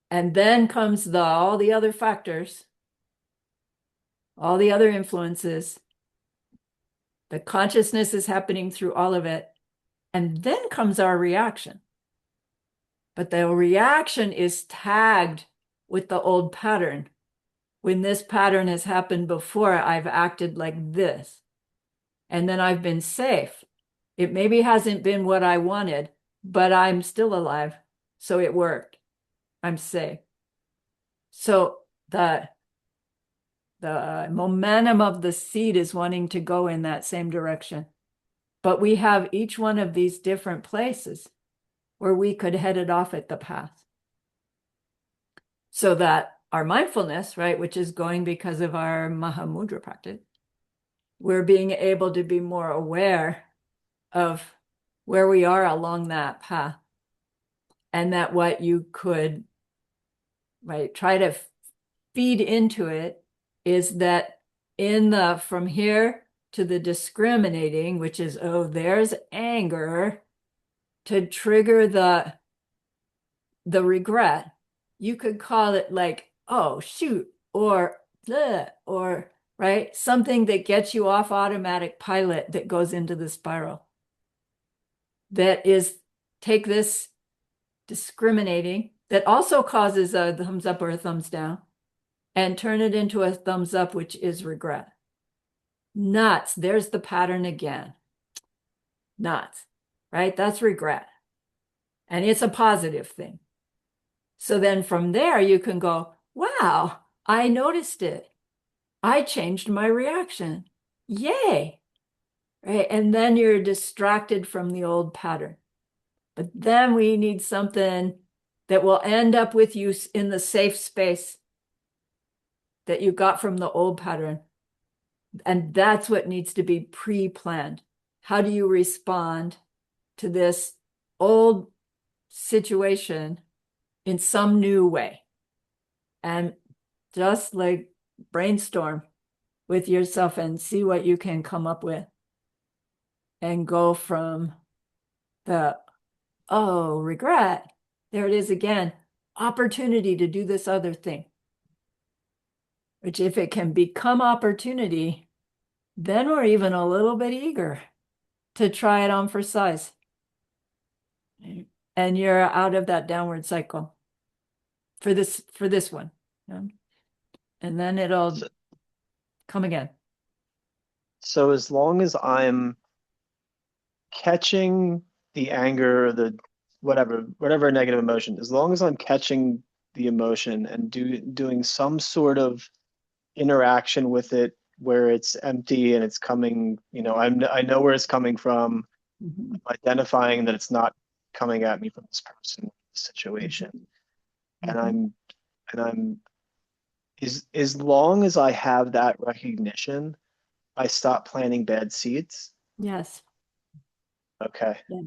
and then comes all the other factors, all the other influences. The consciousness is happening through all of it. And then comes our reaction. But the reaction is tagged with the old pattern. When this pattern has happened before, I've acted like this. And then I've been safe. It maybe hasn't been what I wanted, but I'm still alive. So it worked. I'm safe. So the momentum of the seed is wanting to go in that same direction. But we have each one of these different places where we could head it off at the path. So that our mindfulness, right, which is going because of our Mahamudra practice, we're being able to be more aware of where we are along that path. And that what you could, right, try to feed into it is that from here to the discriminating, which is, oh, there's anger, to trigger the regret, you could call it like, oh, shoot, or bleh, or right, something that gets you off automatic pilot that goes into the spiral. That is, take this discriminating that also causes a thumbs up or a thumbs down and turn it into a thumbs up, which is regret. Nuts. There's the pattern again. Nuts, right? That's regret. And it's a positive thing. So then from there, you can go, wow, I noticed it. I changed my reaction. Yay. Right? And then you're distracted from the old pattern. But then we need something that will end up with you in the safe space that you got from the old pattern. And that's what needs to be pre-planned. How do you respond to this old situation in some new way? And just like brainstorm with yourself and see what you can come up with. And go from the, oh, regret, there it is again, opportunity to do this other thing. Which if it can become opportunity, then we're even a little bit eager to try it on for size. And you're out of that downward cycle for this one. And then it'll come again. So as long as I'm catching the anger, or the whatever negative emotion, as long as I'm catching the emotion and doing some sort of interaction with it where it's empty and it's coming, I know where it's coming from. Mhm. I'm identifying that it's not coming at me from this person, situation. And Mhm. I'm as long as I have that recognition, I stop planting bad seeds. Yes. Okay. Yes.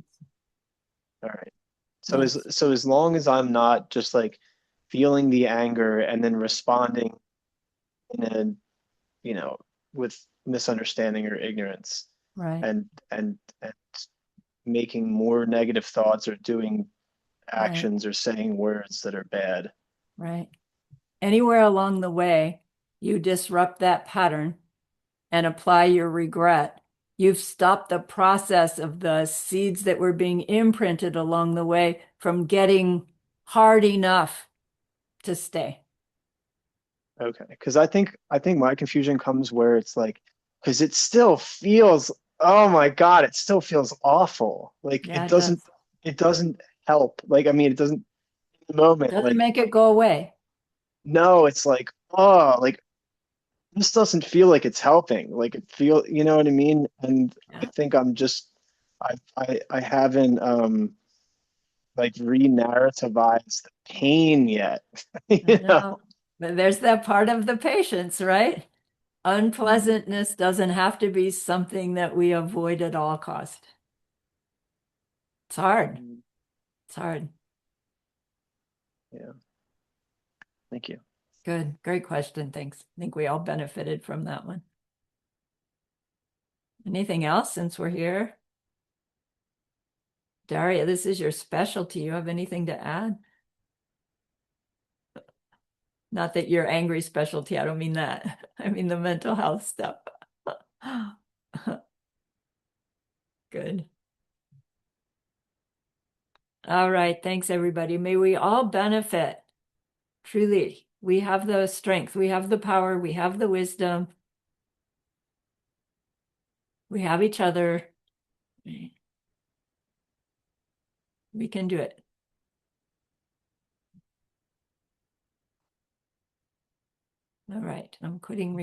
All right. So Yes. as long as I'm not just like feeling the anger and then responding in a, with misunderstanding or ignorance, Right. and making more negative thoughts or doing Right. actions or saying words that are bad. Right. Anywhere along the way, you disrupt that pattern and apply your regret, you've stopped the process of the seeds that were being imprinted along the way from getting hard enough to stay. Okay. Because I think my confusion comes where it's like, because it still feels, oh my God, it still feels awful. Like Yeah, it does. it doesn't help. Like, I mean, it doesn't in the moment, Doesn't like, make it go away. no, it's like, oh, like this doesn't feel like it's helping. Like it feel, you know what I mean? And I Yeah, think I haven't like re-narrativized the pain yet. I You know? know. But there's that part of the patience, right? Unpleasantness doesn't have to be something that we avoid at all cost. It's hard. It's hard. Yeah. Thank you. Good. Great question. Thanks. I think we all benefited from that one. Anything else since we're here? Daria, this is your specialty. You have anything to add? Not that your angry specialty, I don't mean that. I mean the mental health stuff. Good. All right. Thanks, everybody. May we all benefit. Truly, we have the strength, we have the power, we have the wisdom. We have each other. We can do it. All right. I'm quitting.